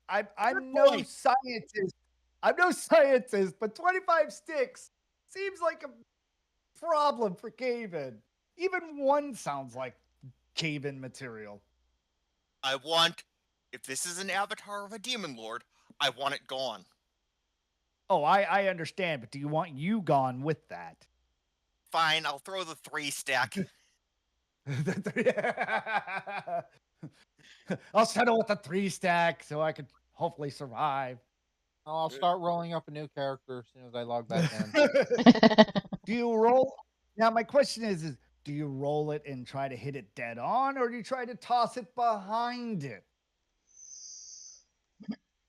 I'm no point. scientist. I'm no scientist, but 25 sticks seems like a problem for cave-in. Even one sounds like cave-in material. If this is an avatar of a demon lord, I want it gone. Oh, I understand, but do you want you gone with that? Fine, I'll throw the 3 stack. I'll settle with a 3 stack so I could hopefully survive. I'll start rolling up a new character as soon as I log back in. Do you roll? Now, my question is do you roll it and try to hit it dead on, or do you try to toss it behind it?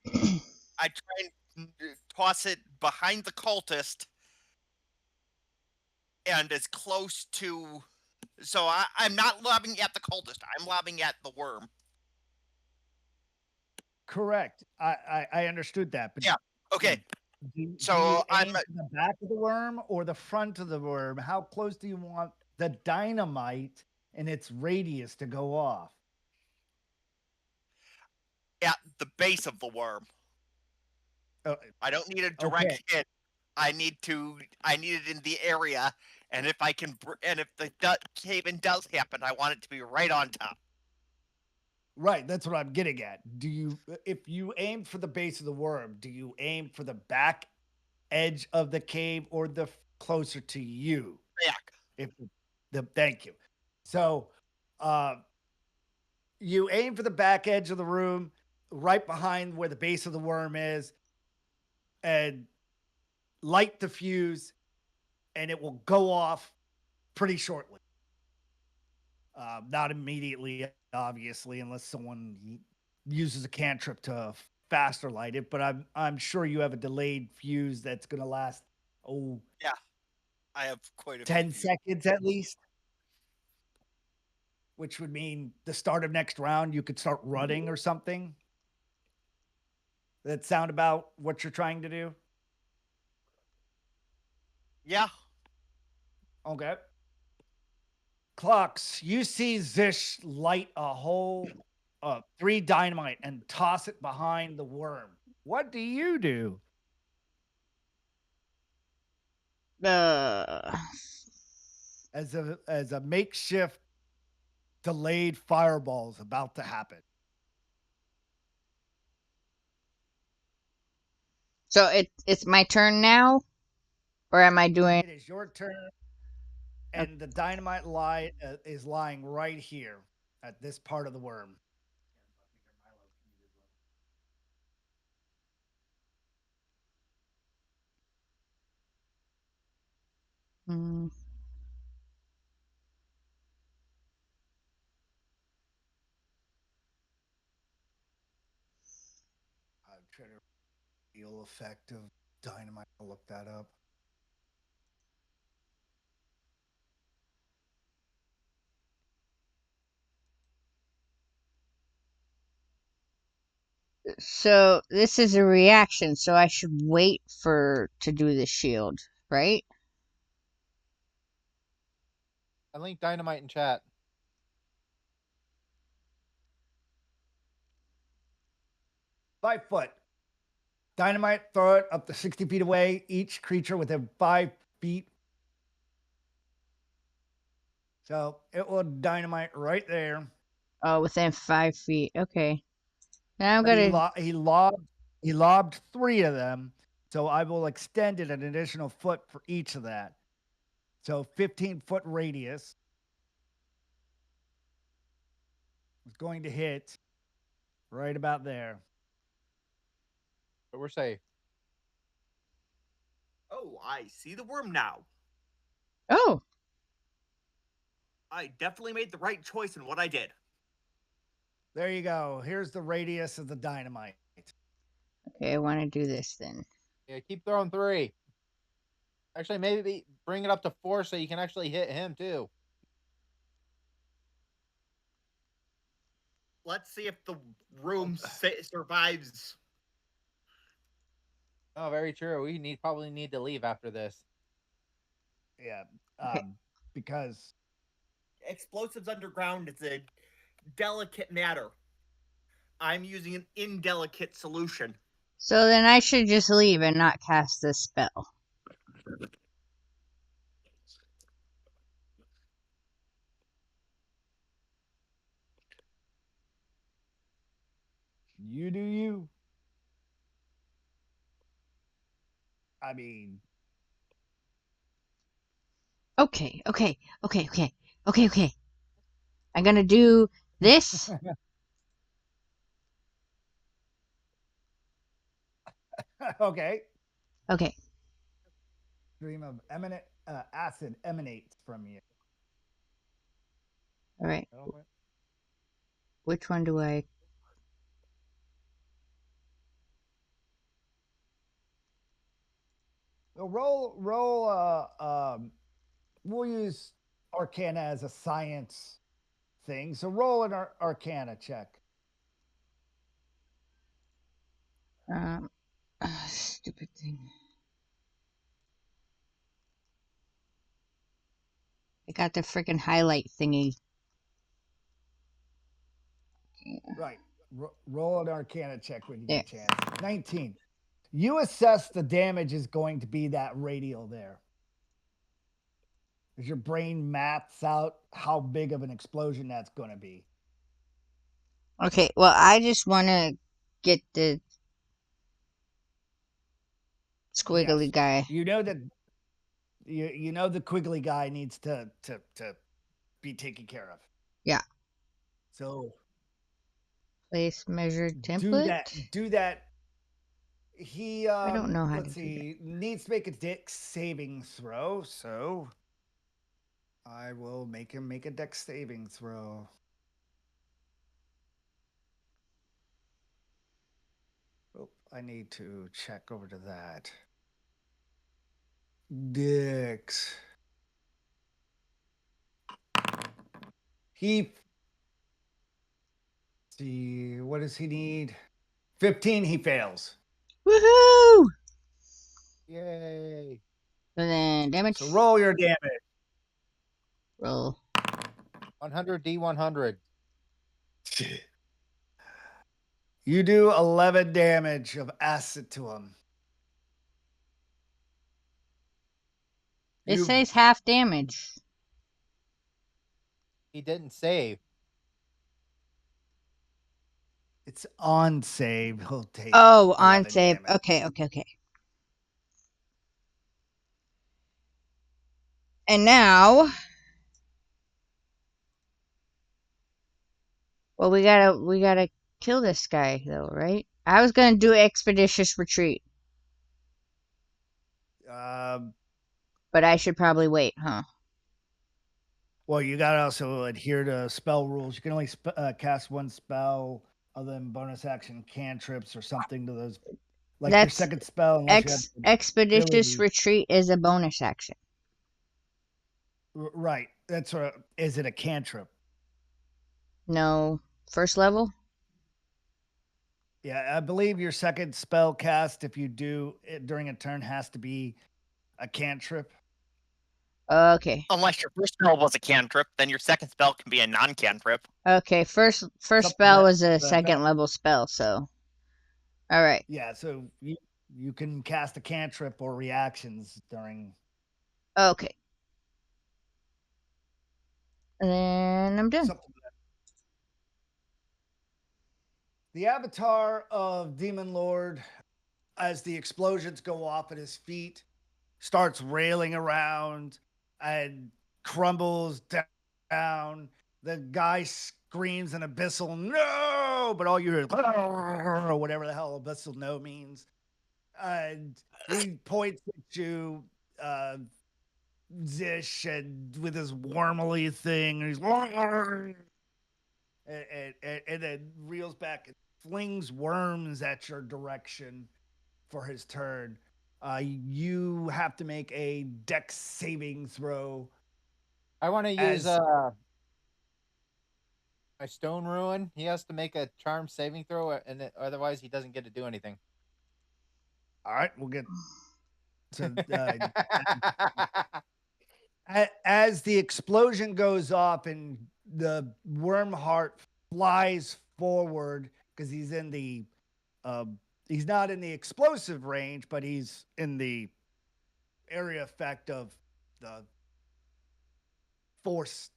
I try and toss it behind the cultist and as close to. So I'm not lobbing at the cultist. I'm lobbing at the worm. Correct. I understood that. But Yeah. Okay. do So you I'm aim for the back of the worm or the front of the worm? How close do you want the dynamite and its radius to go off? at the base of the worm. Oh, I don't need a direct hit. I need it in the area, and if the cave-in does happen, I want it to be right on top. right, that's what I'm getting at. If you aim for the base of the worm, do you aim for the back edge of the cave or the closer to you? Back. Thank you. So, you aim for the back edge of the room, right behind where the base of the worm is, and light the fuse, and it will go off pretty shortly. Not immediately, obviously, unless someone uses a cantrip to faster light it. But I'm sure you have a delayed fuse that's going to last Yeah, I have quite a 10 few. seconds at least, which would mean the start of next round you could start running or something. That sound about what you're trying to do? Yeah. Okay. Clocks, you see Zish light a whole 3 dynamite and toss it behind the worm. What do you do? As a makeshift delayed fireball is about to happen. So it's my turn now? Or am I doing... It is your turn, and the dynamite is lying right here at this part of the worm. Hmm. I'm trying to feel effect of dynamite. I'll look that up. So this is a reaction, so I should wait to do the shield, right? I linked dynamite in chat. Five foot. Dynamite, throw it up to 60 feet away. Each creature within 5 feet. So it will dynamite right there. Oh, within 5 feet. Okay. Now I'm But gonna... he lobbed 3 of them. So I will extend it an additional foot for each of that. So 15-foot radius is going to hit right about there. But we're safe. Oh, I see the worm now. Oh, I definitely made the right choice in what I did. There you go. Here's the radius of the dynamite. okay. I want to do this then. Yeah, keep throwing 3. Actually, maybe bring it up to 4 so you can actually hit him too. Let's see if the room survives. Oh, very true. We probably need to leave after this. Yeah. Okay. Because Explosives underground is a delicate matter. I'm using an indelicate solution. So then I should just leave and not cast this spell. you do you. I mean, Okay. I'm gonna do this. okay. Okay. Stream of eminent acid emanates from you. All right. Which one do I? So roll. We'll use Arcana as a science thing. So roll an Arcana check. Stupid thing. I got the freaking highlight thingy. Right. Roll an Arcana check when you There. get a chance. 19. You assess the damage is going to be that radial there. As your brain maps out how big of an explosion that's going to be. Okay. Well, I just want to get the squiggly Yes. guy. You know that you know the quiggly guy needs to be taken care of. Yeah. So Place measure do template. that. He I don't know how let's to do see, needs to make a dex saving throw, so I will make him make a dex saving throw. Oh, I need to check over to that. Dex. He see, what does he need? 15, he fails. Woohoo! Yay! And then damage. So roll your damage. Roll. 100 D100. You do 11 damage of acid to him. It You says half damage. He didn't save. it's on save. He'll take Oh, on 11 save. damage. Okay. And now, well, we gotta kill this guy though, right? I was gonna do expeditious retreat, Um, but I should probably wait, huh? well, you got to also adhere to spell rules. You can only cast one spell other than bonus action cantrips or something to those. Like your That's second spell, unless you have the expeditious ability. retreat is a bonus action. Right. That's what. Is it a cantrip? No, first level. Yeah, I believe your second spell cast, if you do it during a turn, has to be a cantrip. Okay. Unless your first spell was a cantrip, then your second spell can be a non-cantrip. Okay. First Something spell that- was a that- second level spell, so. All right. Yeah, so you can cast a cantrip or reactions during. Okay. And then I'm done. Something like that. The avatar of Demon Lord, as the explosions go off at his feet, starts railing around and crumbles down. The guy screams an abyssal no, but all you hear is or whatever the hell abyssal no means. And he points at you, Zish, and with his wormly thing, and he's and then reels back and flings worms at your direction for his turn. You have to make a dex saving throw I want to use as my stone ruin. He has to make a charm saving throw, and otherwise he doesn't get to do anything. all right. We'll get to as the explosion goes off and the worm heart flies forward because he's not in the explosive range, but he's in the area effect of the force,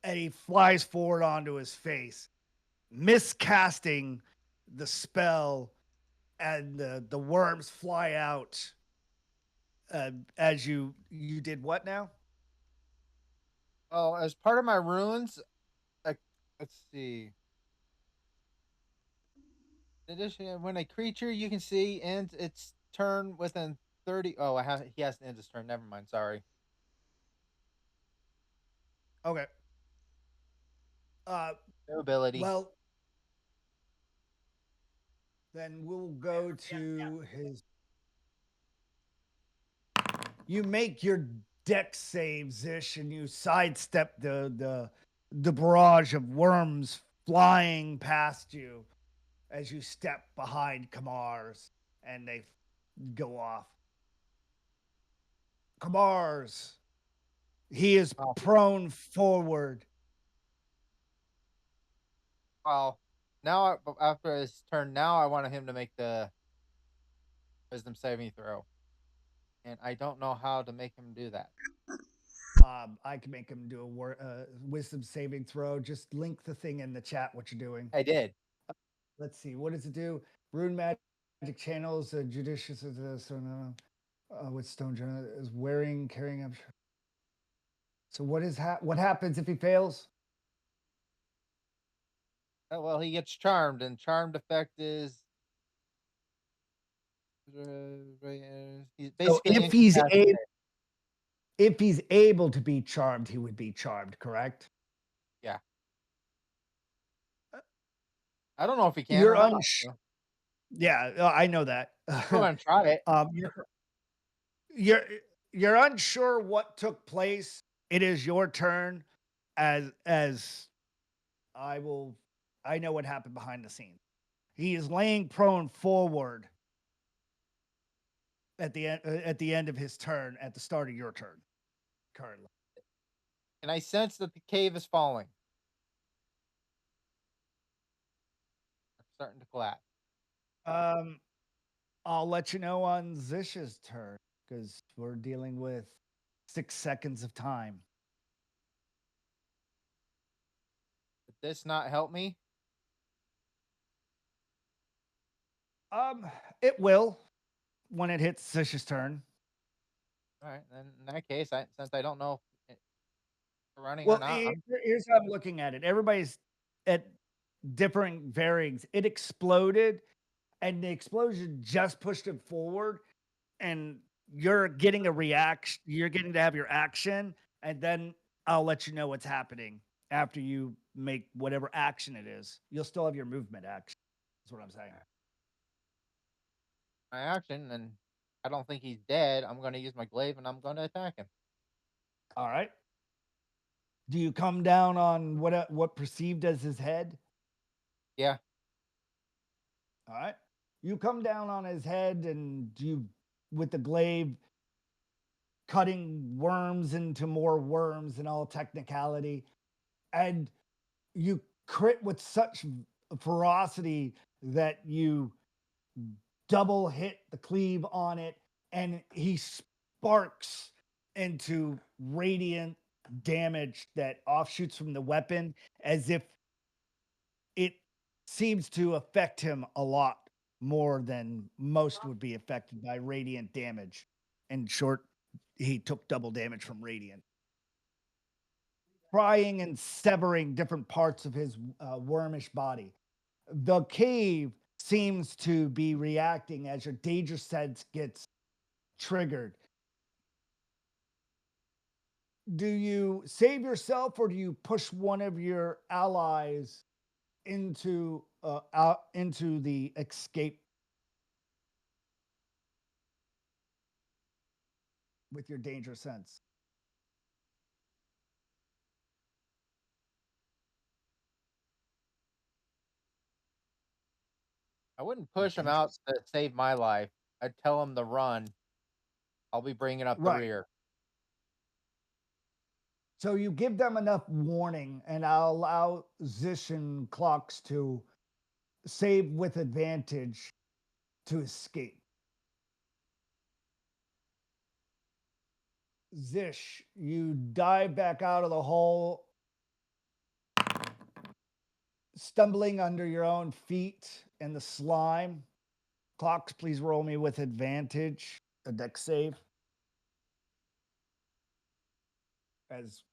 and he flies forward onto his face, miscasting the spell, and the worms fly out. As you did what now? Oh, as part of my runes, let's see. In addition, when a creature you can see ends its turn within 30. Oh, he has to end his turn. Never mind. Sorry. Okay. No ability. Well, then we'll go to his. You make your deck saves ish, and you sidestep the barrage of worms flying past you as you step behind Kamar's, and they go off. Kamar's. He is Oh. prone forward. Well, now after his turn, now I want him to make the wisdom saving throw, and I don't know how to make him do that. I can make him do a wisdom saving throw. Just link the thing in the chat. What you're doing? I did. Let's see. What does it do? Rune magic channels judicious with stone journal is wearing carrying up. So what happens if he fails? Oh, well, he gets charmed, and charmed effect is he's So basically incapacitated. if he's able to be charmed, he would be charmed, correct? Yeah. I don't know if he can You're or not. unsure. Yeah, I know that. I'm gonna try it. You're you're unsure what took place. It is your turn. As I know what happened behind the scenes. He is laying prone forward at the end of his turn, at the start of your turn currently. And I sense that the cave is falling. It's starting to collapse. I'll let you know on Zish's turn because we're dealing with 6 seconds of time. Did this not help me? It will when it hits Zish's turn. All right, then in that case, since I don't know if we're running or Well, not, here's how I'm looking at it. Everybody's at different varyings. It exploded, and the explosion just pushed it forward, and you're getting a reaction. You're getting to have your action, and then I'll let you know what's happening after you make whatever action it is. You'll still have your movement action. That's what I'm saying. my action, and I don't think he's dead. I'm going to use my glaive, and I'm going to attack him. All right. Do you come down on what perceived as his head? Yeah. All right. You come down on his head, and you, with the glaive, cutting worms into more worms in all technicality, and you crit with such ferocity that you double hit the cleave on it, and he sparks into radiant damage that offshoots from the weapon, as if it seems to affect him a lot more than most would be affected by radiant damage. In short, he took double damage from radiant. Prying and severing different parts of his wormish body. The cave seems to be reacting as your danger sense gets triggered. Do you save yourself or do you push one of your allies into out into the escape with your danger sense? I wouldn't push him out to save my life. I'd tell him to run. I'll be bringing up the Right. rear. So you give them enough warning and I'll allow Zish and Clocks to save with advantage to escape. Zish, you dive back out of the hole, stumbling under your own feet in the slime. Clocks, please roll me with advantage, a dex save. As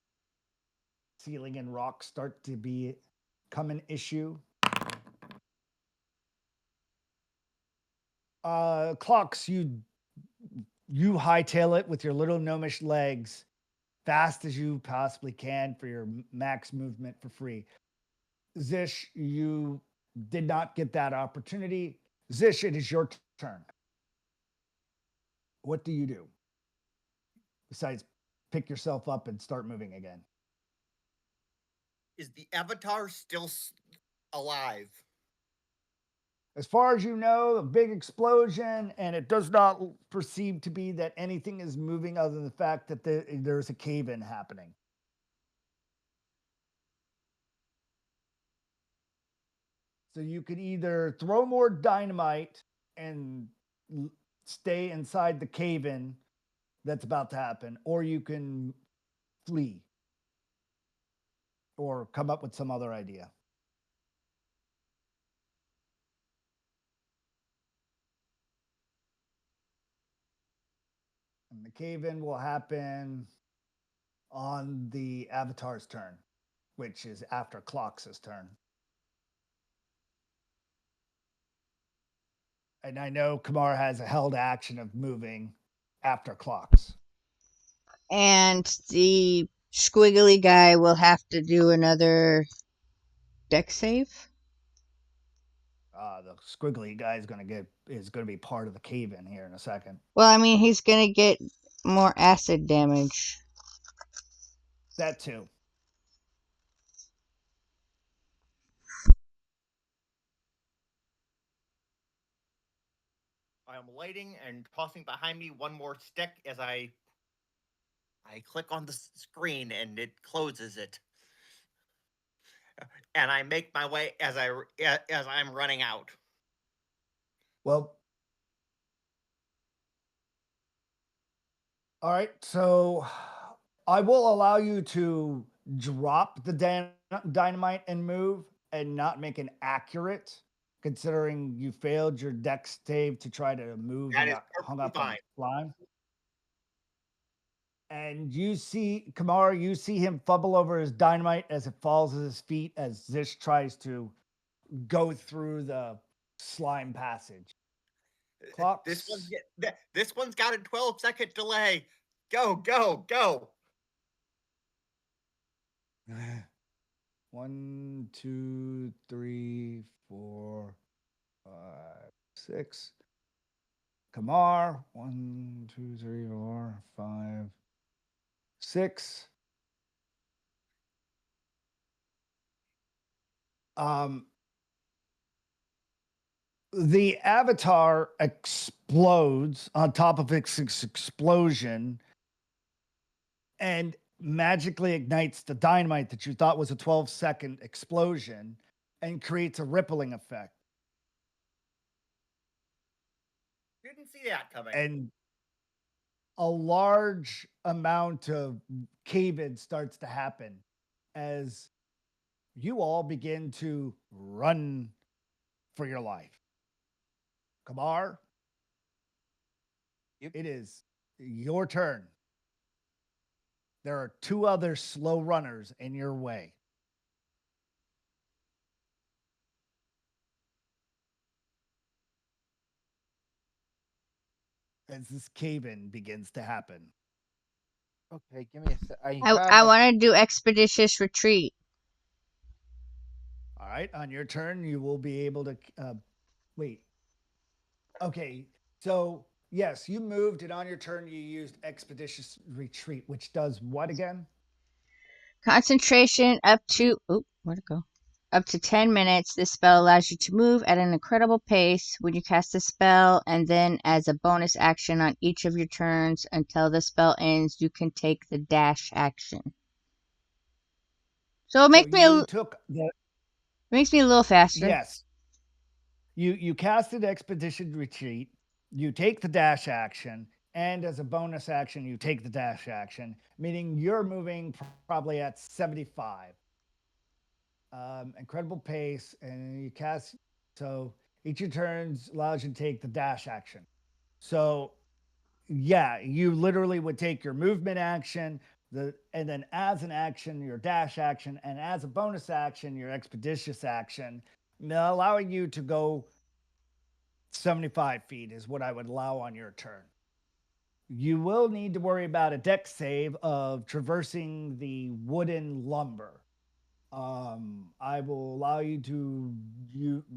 ceiling and rock start to become an issue. Clocks, you hightail it with your little gnomish legs fast as you possibly can for your max movement for free. Zish, you did not get that opportunity. Zish, it is your turn. What do you do besides pick yourself up and start moving again? Is the avatar still alive? As far as you know, a big explosion, and it does not perceive to be that anything is moving other than the fact that there's a cave in happening. So you could either throw more dynamite and stay inside the cave in that's about to happen, or you can flee or come up with some other idea. And the cave in will happen on the avatar's turn, which is after Clocks' turn. And I know Kamar has a held action of moving after Clocks. And the squiggly guy will have to do another deck save. The squiggly guy is going to be part of the cave in here in a second. Well, I mean, he's gonna get more acid damage. That too. I am lighting and tossing behind me one more stick as I click on the screen and it closes it. And I make my way as I'm running out. Well, all right. So I will allow you to drop the dynamite and move and not make an accurate, considering you failed your dex save to try to move That and is got hung perfectly up on fine. the slime. And you see Kamar, you see him fumble over his dynamite as it falls at his feet as Zish tries to go through the slime passage. Clocks. This one's got a 12-second delay. Go, go, go. 1, 2, 3, 4, 5, 6. Kamar. 1, 2, 3, 4, 5, 6. The avatar explodes on top of its explosion and magically ignites the dynamite that you thought was a 12-second explosion and creates a rippling effect. Didn't see that coming. And a large amount of cave-in starts to happen as you all begin to run for your life. Kamar, Yep. it is your turn. There are 2 other slow runners in your way. as this cave-in begins to happen. Okay, give me a sec. I want to do expeditious retreat. All right, on your turn, you will be able to wait. Okay, so yes, you moved, and on your turn, you used expeditious retreat, which does what again? Concentration up to where'd it go? Up to 10 minutes. This spell allows you to move at an incredible pace when you cast a spell, and then as a bonus action on each of your turns until the spell ends, you can take the dash action. So it makes me a little faster. Yes. You casted expedition retreat, you take the dash action, and as a bonus action, you take the dash action, meaning you're moving probably at 75. Incredible pace, and you cast. So each of your turns allows you to take the dash action. So yeah, you literally would take your movement action, and then as an action, your dash action, and as a bonus action, your expeditious action, allowing you to go 75 feet is what I would allow on your turn. You will need to worry about a dex save of traversing the wooden lumber. I will allow you to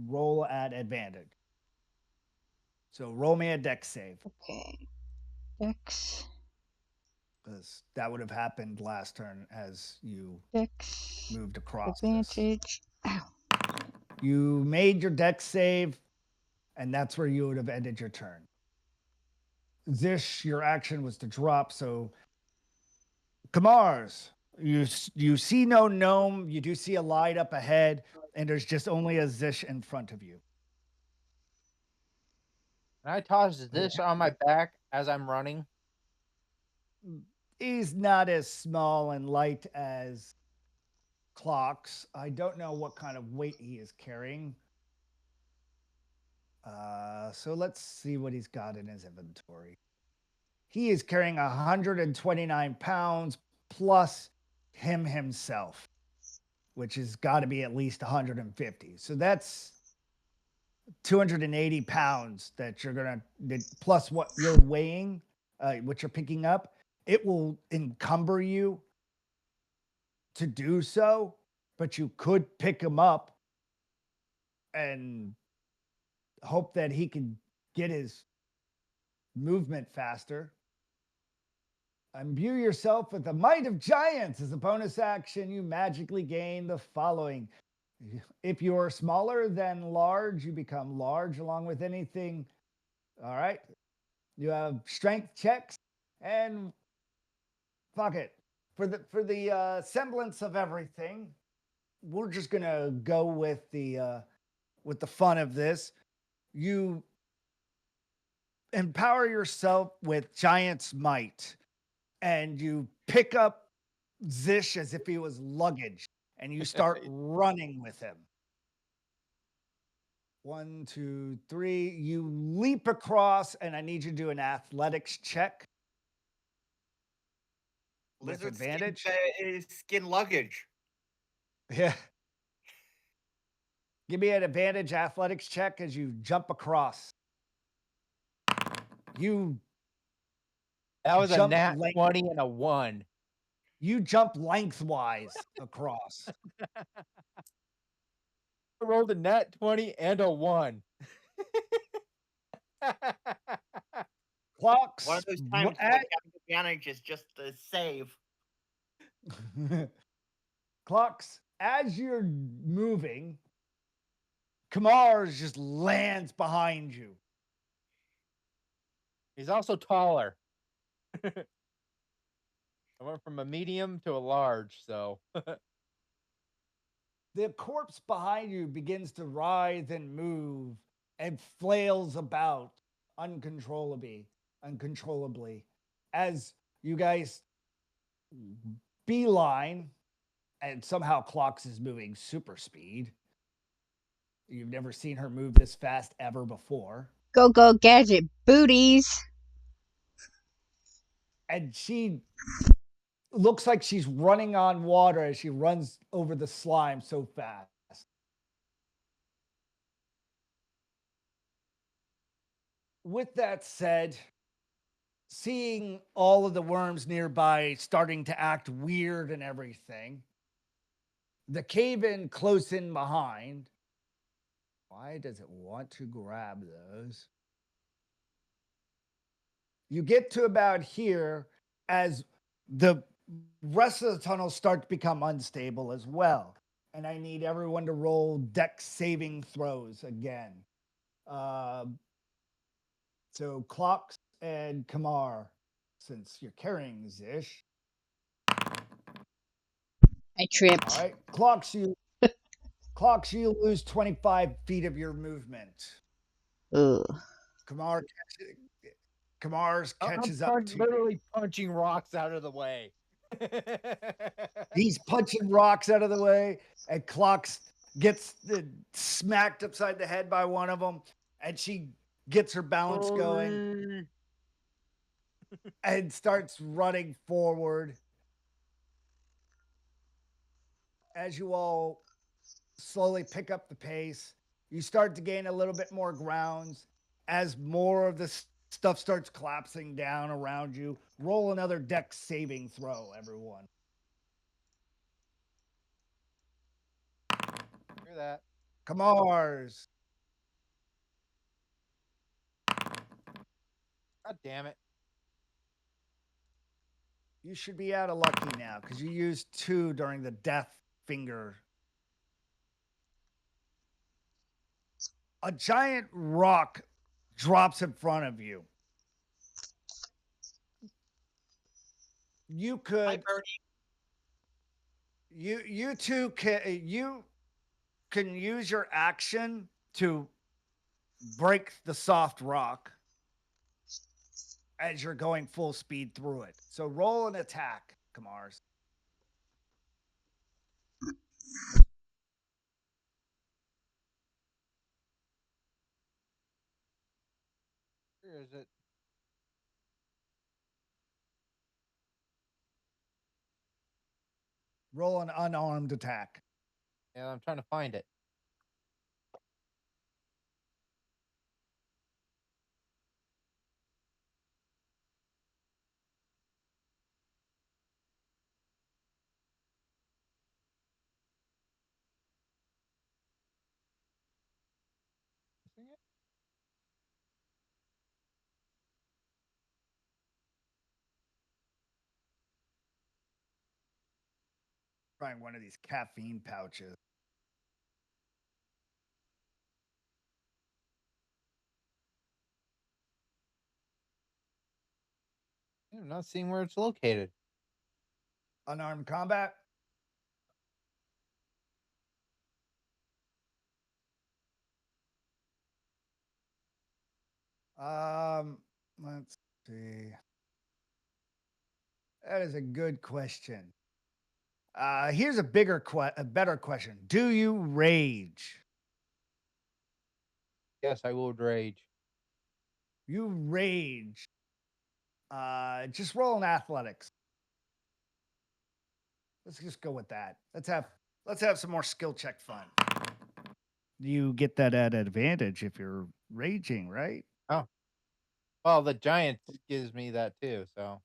roll at advantage. So roll me a dex save. Okay. Dex. Because that would have happened last turn as you Dex. moved across Advantage. this. You made your dex save, and that's where you would have ended your turn. Zish, your action was to drop, so Kamars, you see no gnome, you do see a light up ahead, and there's just only a Zish in front of you. Can I toss this on my back as I'm running? He's not as small and light as Clocks. I don't know what kind of weight he is carrying. So let's see what he's got in his inventory. He is carrying 129 pounds plus him himself, which has got to be at least 150. So that's 280 pounds that you're going to, plus what you're weighing, what you're picking up. It will encumber you to do so, but you could pick him up and hope that he can get his movement faster. Imbue yourself with the might of giants. As a bonus action, you magically gain the following. If you're smaller than large, you become large along with anything. All right. You have strength checks, and fuck it. For the semblance of everything, we're just gonna go with the fun of this. You empower yourself with giant's might, and you pick up Zish as if he was luggage, and you start running with him. 1, 2, 3. You leap across, and I need you to do an athletics check with Lizard advantage. Skin luggage. Yeah. Give me an advantage athletics check as you jump across. You That was a jump nat 20 and a 1. You jump lengthwise across. I rolled a nat 20 and a 1. Clocks. One of those times when having advantage is just a save. Clocks, as you're moving, Kamars just lands behind you. He's also taller. I went from a medium to a large, so. The corpse behind you begins to writhe and move and flails about uncontrollably as you guys beeline, and somehow Clocks is moving super speed. You've never seen her move this fast ever before. Go, go, gadget booties. And she looks like she's running on water as she runs over the slime so fast. With that said, seeing all of the worms nearby starting to act weird and everything, the cave in close in behind. Why does it want to grab those? You get to about here as the rest of the tunnels start to become unstable as well. And I need everyone to roll dex saving throws again. So Clocks and Kamar, since you're carrying Zish. I tripped. All right. Clocks, you lose 25 feet of your movement. Ugh. Kamar's catches up to you. Literally punching rocks out of the way. He's punching rocks out of the way, and Clocks gets smacked upside the head by one of them, and she gets her balance going and starts running forward. As you all slowly pick up the pace, you start to gain a little bit more grounds as more of the stuff starts collapsing down around you. Roll another dex saving throw, everyone. Hear that? Kamars. God damn it. You should be out of lucky now because you used 2 during the death finger. A giant rock drops in front of you. You Hi, could Birdie. you two can use your action to break the soft rock as you're going full speed through it. So roll an attack, Kamars. Where is it? Roll an unarmed attack. Yeah, I'm trying to find it. Missing it? Trying one of these caffeine pouches. I'm not seeing where it's located. Unarmed combat. Let's see. That is a good question. Here's a better question. Do you rage? Yes, I will rage. You rage. Just roll in athletics. Let's just go with that. Let's have some more skill check fun. You get that at advantage if you're raging, right? Oh. Well, the giant gives me that too, so.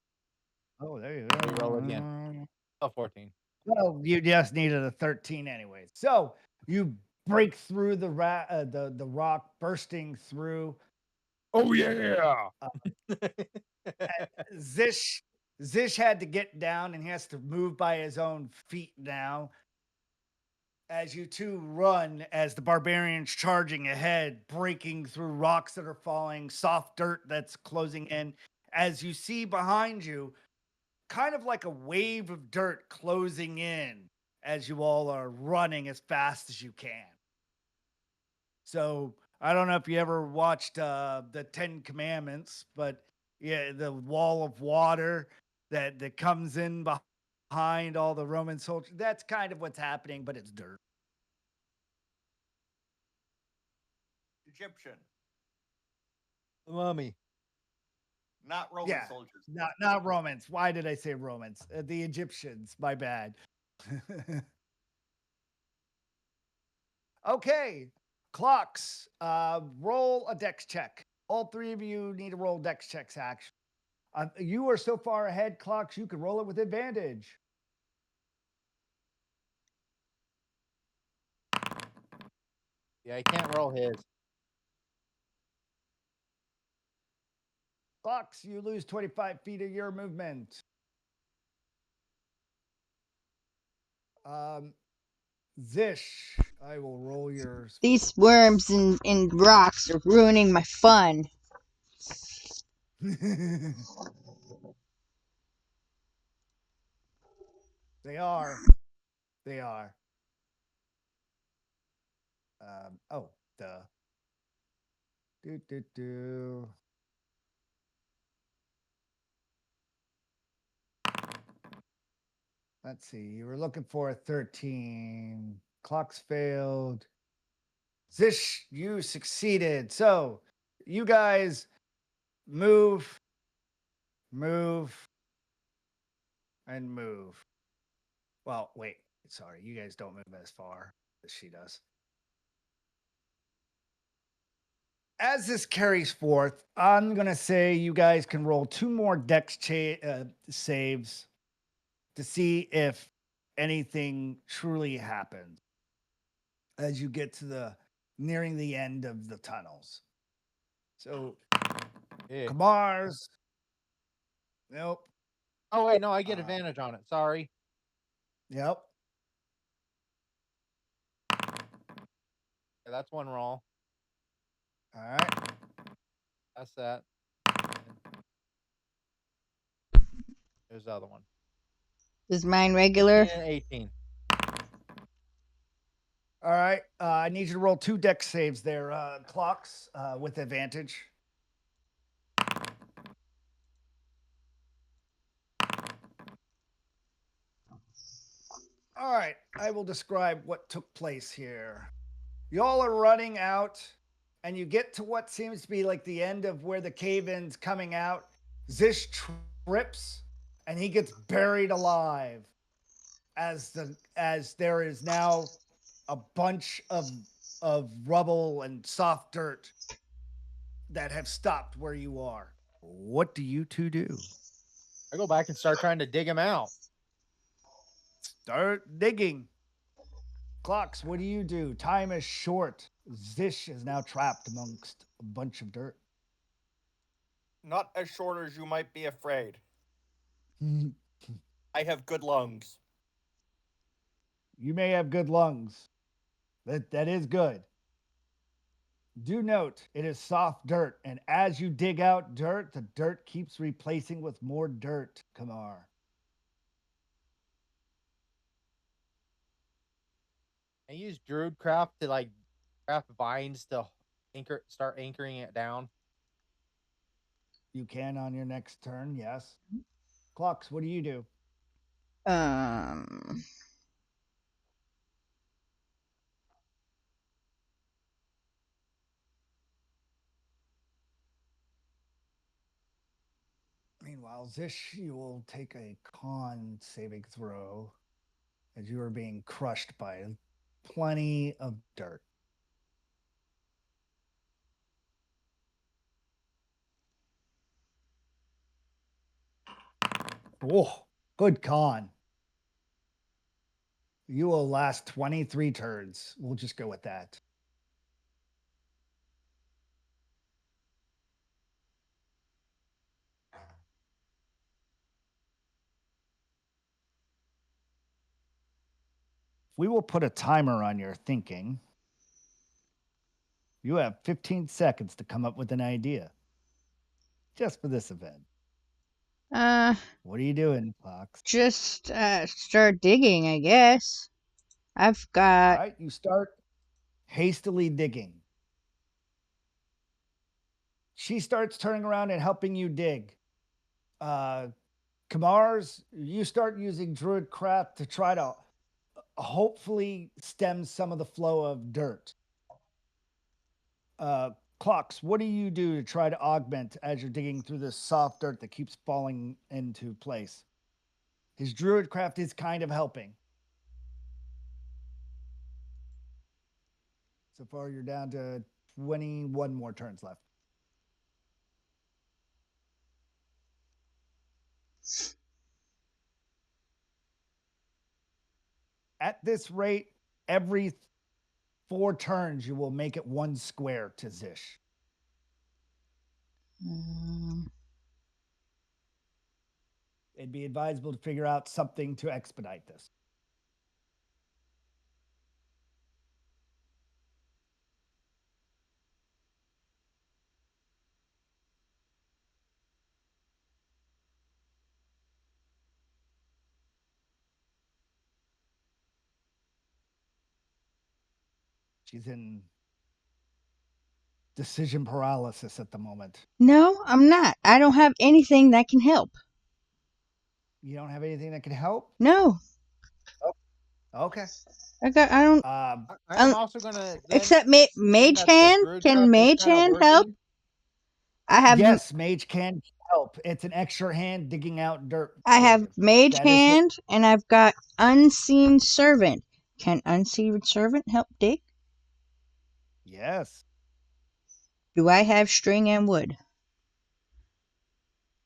Oh, there you We roll go. again. Oh, 14. Well, you just needed a 13 anyway. So you break through the rock, bursting through. Oh yeah. Zish had to get down and he has to move by his own feet now. As you two run, as the barbarians charging ahead, breaking through rocks that are falling, soft dirt that's closing in. As you see behind you, kind of like a wave of dirt closing in as you all are running as fast as you can. So I don't know if you ever watched the 10 Commandments, but yeah, the wall of water that comes in behind all the Roman soldiers. That's kind of what's happening, but it's dirt. Egyptian, The mummy. not Roman Yeah, soldiers. not Romans. Why did I say Romans? The Egyptians. My bad. Okay, Clocks. Roll a dex check. All 3 of you need to roll dex checks. Actually, You are so far ahead, Clocks, you can roll it with advantage. Yeah, I can't roll his. Clocks, you lose 25 feet of your movement. Zish, I will roll your. These worms in rocks are ruining my fun. They are. They are. Oh, duh. Do. Let's see. You were looking for a 13. Clocks failed. Zish, you succeeded. So you guys move, and move. Well, wait. Sorry, you guys don't move as far as she does. As this carries forth, I'm going to say you guys can roll 2 more dex saves to see if anything truly happens as you get to the nearing the end of the tunnels. So, Yeah. Kamar's. Nope. Oh wait, no, I get advantage on it. Sorry. Yep. Yeah, that's one roll. All right. That's that. There's the other one. Is mine regular? 15 and 18. All right. I need you to roll 2 dex saves there, Clocks, with advantage. All right. I will describe what took place here. Y'all are running out, and you get to what seems to be like the end of where the cave-in's coming out. Zish trips, and he gets buried alive as there is now a bunch of rubble and soft dirt that have stopped where you are. What do you two do? I go back and start trying to dig him out. Start digging. Clocks, what do you do? Time is short. Zish is now trapped amongst a bunch of dirt. Not as short as you might be afraid. You I have good lungs. may have good lungs. That is good. Do note it is soft dirt, and as you dig out dirt, the dirt keeps replacing with more dirt, Kamar. I use Druidcraft to like craft vines to start anchoring it down. You can on your next turn, yes. Clocks, what do you do? Um, Meanwhile, Zish, you will take a con saving throw as you are being crushed by plenty of dirt. Oh, good con. You will last 23 turns. We'll just go with that. We will put a timer on your thinking. You have 15 seconds to come up with an idea. Just for this event. What are you doing, Fox? just start digging, I guess. I've All got. right, you start hastily digging. She starts turning around and helping you dig. Kamar's, you start using Druidcraft to try to hopefully stem some of the flow of dirt. Clocks, what do you do to try to augment as you're digging through this soft dirt that keeps falling into place? His Druidcraft is kind of helping. So far, you're down to 21 more turns left. At this rate, every 4 turns, you will make it 1 square to Zish. It'd be advisable to figure out something to expedite this. She's in decision paralysis at the moment. No, I'm not. I don't have anything that can help. You don't have anything that can help? No. Okay. I don't. I'm also gonna Except seeing Mage that the Hand. druid Can craft is Mage kinda Hand help? working. I have. Yes, Mage can help. It's an extra hand digging out dirt. I for have you. Mage That is what- Hand, and I've got Unseen Servant. Can Unseen Servant help dig? Yes. Do I have string and wood?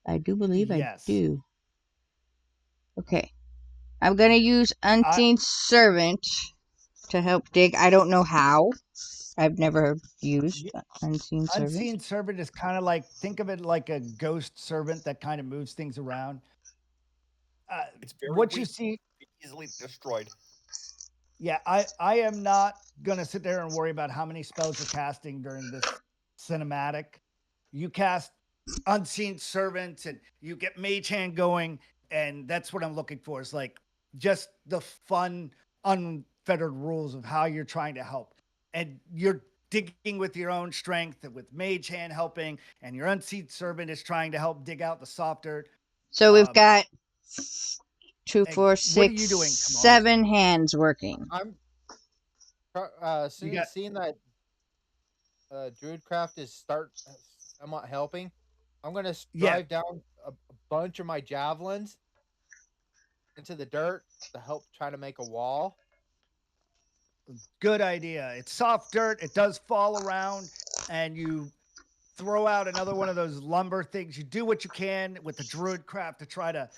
I do believe Yes. I do. Okay. I'm going to use Unseen Servant to help dig. I don't know how. I've never used Unseen Servant. Unseen Servant is kind of like, think of it like a ghost servant that kind of moves things around. It's very What weak, you see, easily destroyed. yeah, I am not gonna sit there and worry about how many spells you're casting during this cinematic. You cast Unseen Servant and you get Mage Hand going, and that's what I'm looking for. Is like just the fun, unfettered rules of how you're trying to help, and you're digging with your own strength, and with Mage Hand helping, and your Unseen Servant is trying to help dig out the soft dirt. So we've got 2, and 4, what are 6, you doing, Kamar? 7 hands working. I'm got- seeing that Druidcraft is somewhat helping. I'm gonna Yeah. drive down a bunch of my javelins into the dirt to help try to make a wall. Good idea. It's soft dirt. It does fall around, and you throw out another one of those lumber things. You do what you can with the Druidcraft to try to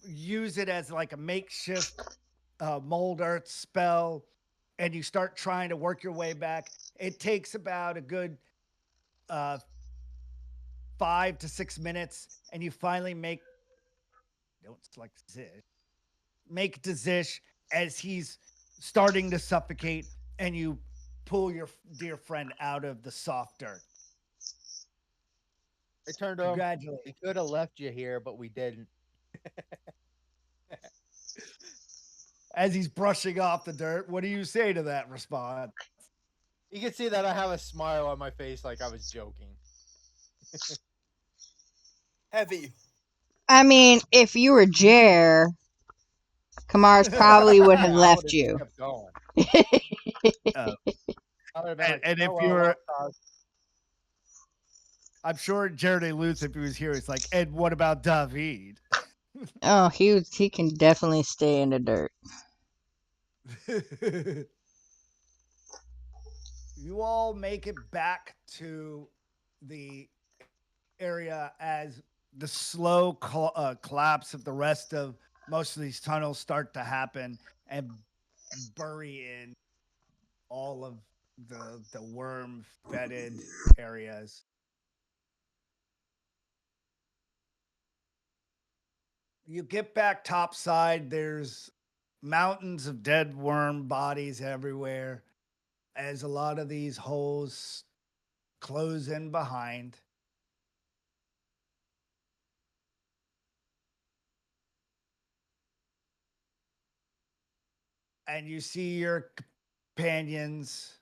use it as like a makeshift mold earth spell, and you start trying to work your way back. It takes about a good 5 to 6 minutes, and you finally don't select Zish. Make Zish as he's starting to suffocate, and you pull your dear friend out of the soft dirt. I turned to him. Congratulations. We could have left you here, but we didn't. As he's brushing off the dirt, what do you say to that response? You can see that I have a smile on my face like I was joking. Heavy. I mean, if you were Jer, Kamar's probably would have Yeah, I left would've you. kept going. Uh, I would have been like, and if "Oh, you well, were, well, I'm sure Jared Luth, if he was here, is like, and what about David? Oh, he can definitely stay in the dirt. You all make it back to the area as the slow collapse of the rest of most of these tunnels start to happen and bury in all of the worm fetid areas. You get back topside, there's mountains of dead worm bodies everywhere as a lot of these holes close in behind. And you see your companions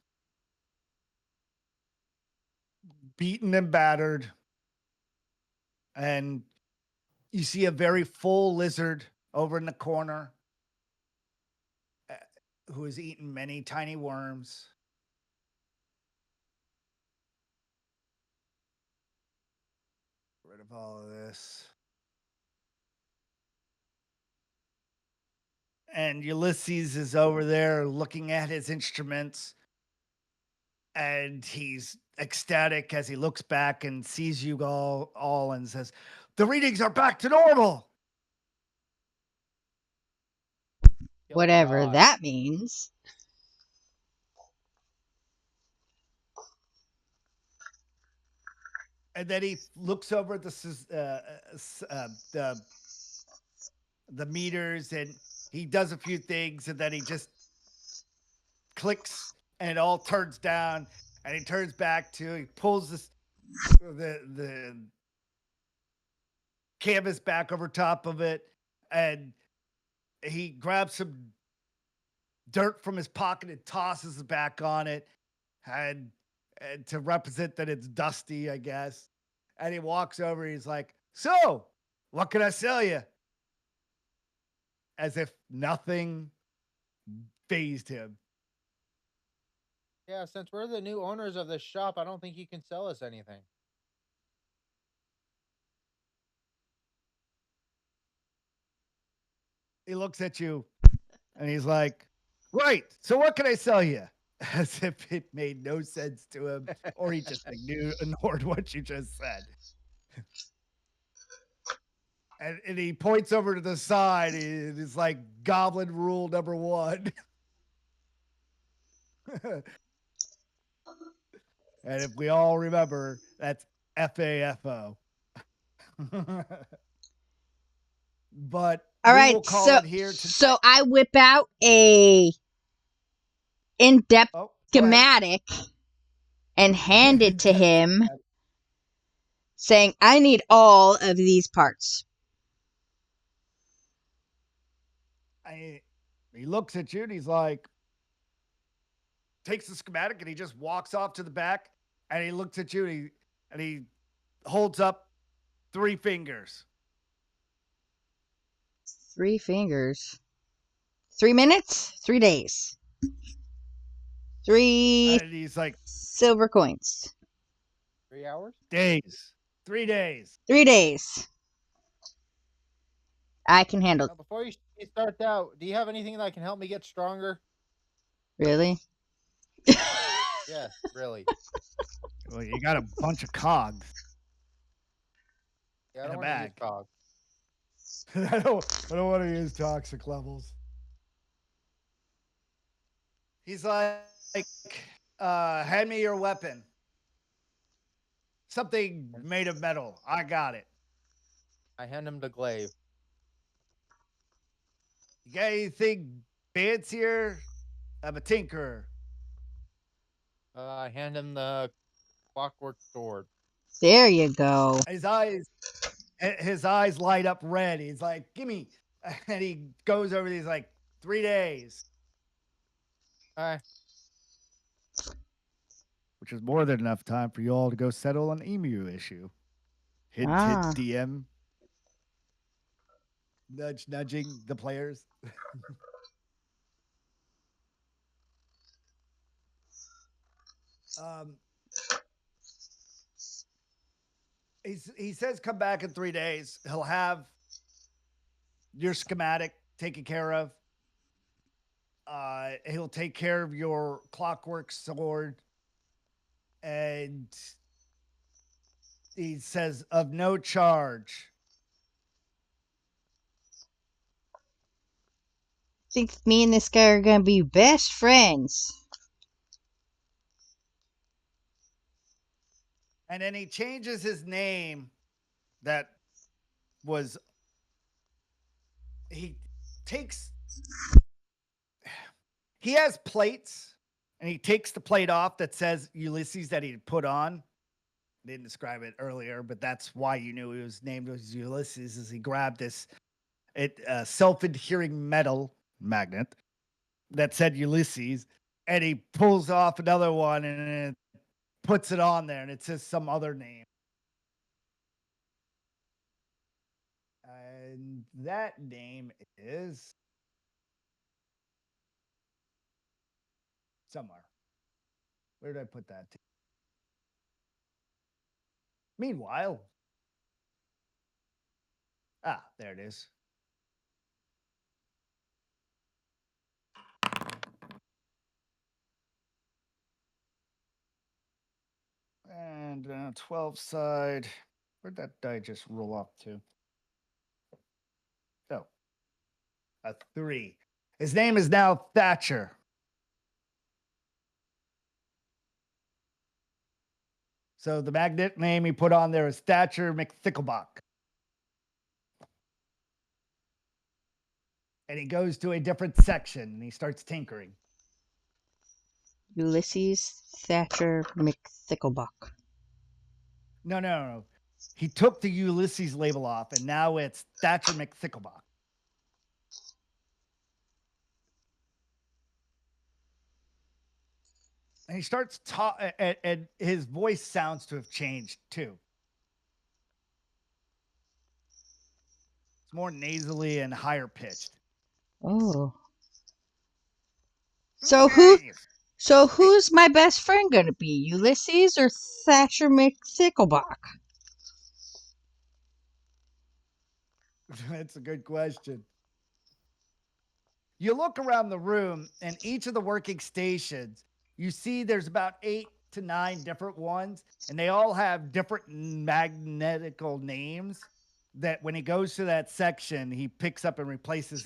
beaten and battered. And you see a very full lizard over in the corner who has eaten many tiny worms. Get rid of all of this. And Ulysses is over there looking at his instruments, and he's ecstatic as he looks back and sees you all and says, "The readings are back to normal." Whatever God. that means. And then he looks over at the meters, and he does a few things, and then he just clicks, and it all turns down, and he turns back to, he pulls the canvas back over top of it, and he grabs some dirt from his pocket and tosses it back on it, and to represent that it's dusty, I guess. And he walks over, he's like, "So, what can I sell you?" As if nothing phased him. Yeah, since we're the new owners of this shop, I don't think you can sell us anything. He looks at you and he's like, "Right, so what can I sell you?" As if it made no sense to him, or he just ignored what you just said. And he points over to the side. It's like goblin rule number 1. And if we all remember, that's FAFO. But All we right, will call it here tonight. so I whip out a in-depth Oh, go ahead. schematic and hand it to him, saying, "I need all of these parts." He looks at you and he's like, takes the schematic and he just walks off to the back, and he looks at you and he holds up 3 fingers. 3 fingers. 3 minutes? 3 days. 3 And he's like, silver coins. 3 hours? days. 3 days. 3 days. I can handle. Now, before you start out, do you have anything that can help me get stronger? Really? Yeah, really. Well, you got a bunch of cogs. Yeah, I In don't a want to use bag. cog. I don't want to use toxic levels. He's like, hand me your weapon. Something made of metal. I got it. I hand him the glaive. You got anything fancier? I'm a tinkerer. I hand him the clockwork sword. There you go. His eyes light up red. He's like, "Gimme!" And he goes over. He's like, 3 days, All which is more than enough time for you all to go settle an emu issue. Hint, Ah. hint, DM. Nudging the players. He says come back in 3 days. He'll have your schematic taken care of. He'll take care of your clockwork sword, and he says of no charge. Think me and this guy are gonna be best friends. And then he changes his name. That was he takes he has plates, and he takes the plate off that says Ulysses that he put on. I didn't describe it earlier, but that's why you knew he was named as Ulysses. Is he grabbed this self-adhering metal magnet that said Ulysses, and he pulls off another one and it puts it on there, and it says some other name. And that name is somewhere. Where did I put that? Meanwhile, there it is. And 12 side. Where'd that die just roll up to? Oh, a 3. His name is now Thatcher. So the magnet name he put on there is Thatcher McThicklebuck. And he goes to a different section and he starts tinkering. Ulysses Thatcher McThicklebuck. No. He took the Ulysses label off and now it's Thatcher McThicklebuck. And he starts talking, and his voice sounds to have changed too. It's more nasally and higher pitched. Oh. So who's my best friend gonna be? Ulysses or Thatcher McThicklebuck? That's a good question. You look around the room and each of the working stations, you see there's about 8 to 9 different ones, and they all have different magnetical names that when he goes to that section, he picks up and replaces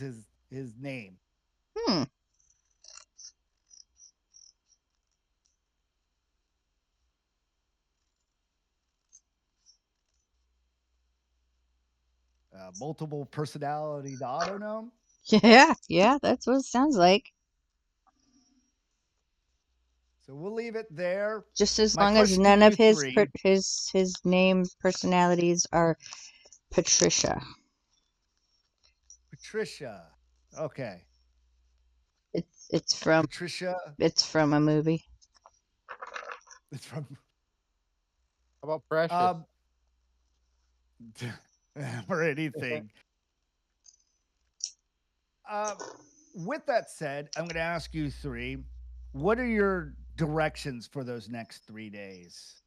his name. Multiple personality autonome. Yeah, that's what it sounds like. So we'll leave it there. Just as My long as question none to of you his three- his name personalities are Patricia. Patricia. Okay. It's from Patricia. it's from a movie. It's from How about Precious? or anything. With that said, I'm going to ask you three, what are your directions for those next 3 days?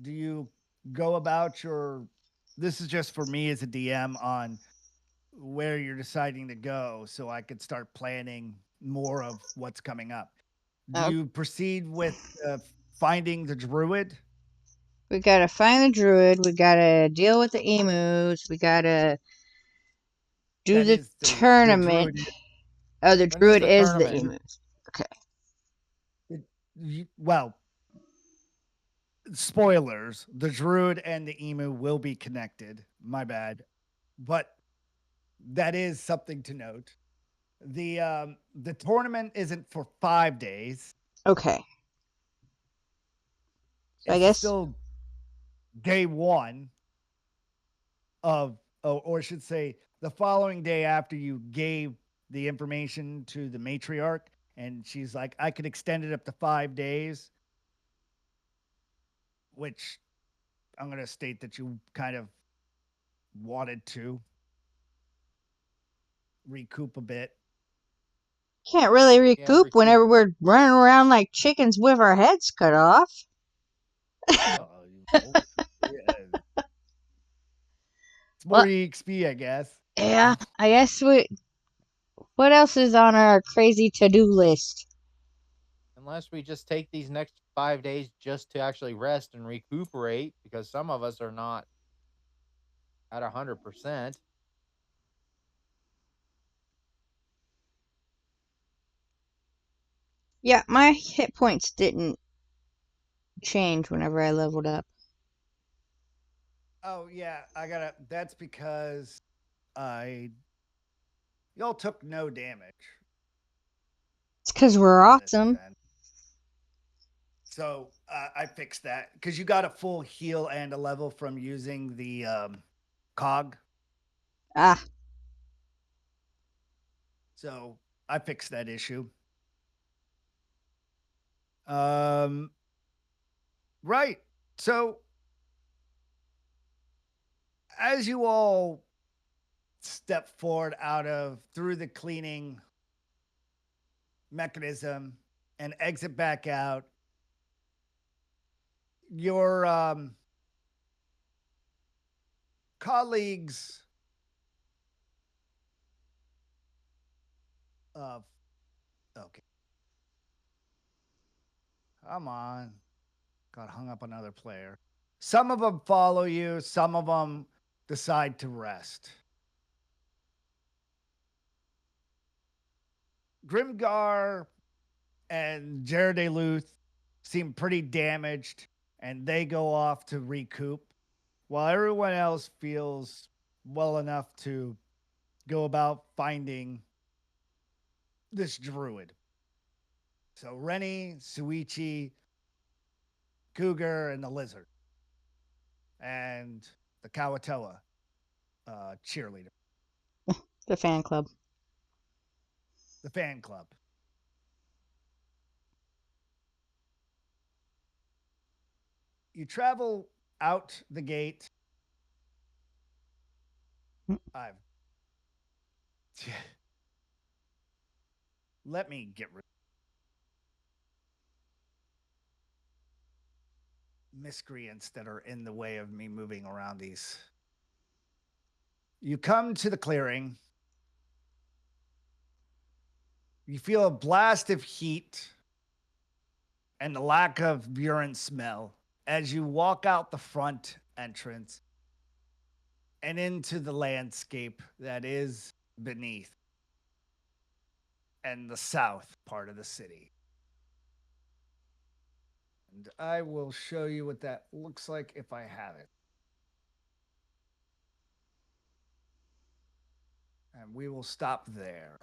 Do you go about this is just for me as a DM on where you're deciding to go so I could start planning more of what's coming up. Do you proceed with finding the druid? We gotta find the druid. We gotta deal with the emus. We gotta do the tournament. The druid is the emus. Okay. Well, spoilers, the druid and the emu will be connected. My bad. But that is something to note. The tournament isn't for 5 days. Okay. So I guess still day 1 of, or I should say, the following day after you gave the information to the matriarch, and she's like, I could extend it up to 5 days, which I'm going to state that you kind of wanted to recoup a bit. Can't really recoup whenever we're running around like chickens with our heads cut off. It's more EXP, I guess. Yeah, I guess what else is on our crazy to-do list? Unless we just take these next 5 days just to actually rest and recuperate, because some of us are not at 100%. Yeah, my hit points didn't change whenever I leveled up. Oh yeah, that's because y'all took no damage. It's because we're awesome. So I fixed that because you got a full heal and a level from using the cog. So I fixed that issue. Right. So as you all step forward through the cleaning mechanism and exit back out, your colleagues okay. Come on. Got hung up on another player. Some of them follow you, some of them decide to rest. Grimgar and Jared Luth seem pretty damaged, and they go off to recoup, while everyone else feels well enough to go about finding this druid. So Rennie, Suichi, Cougar, and the lizard, and the Kawatoa cheerleader, The fan club. the fan club. You travel out the gate. I've let me get rid of miscreants that are in the way of me moving around these. You come to the clearing. You feel a blast of heat and the lack of urine smell as you walk out the front entrance and into the landscape that is beneath and the south part of the city. And I will show you what that looks like if I have it. And we will stop there.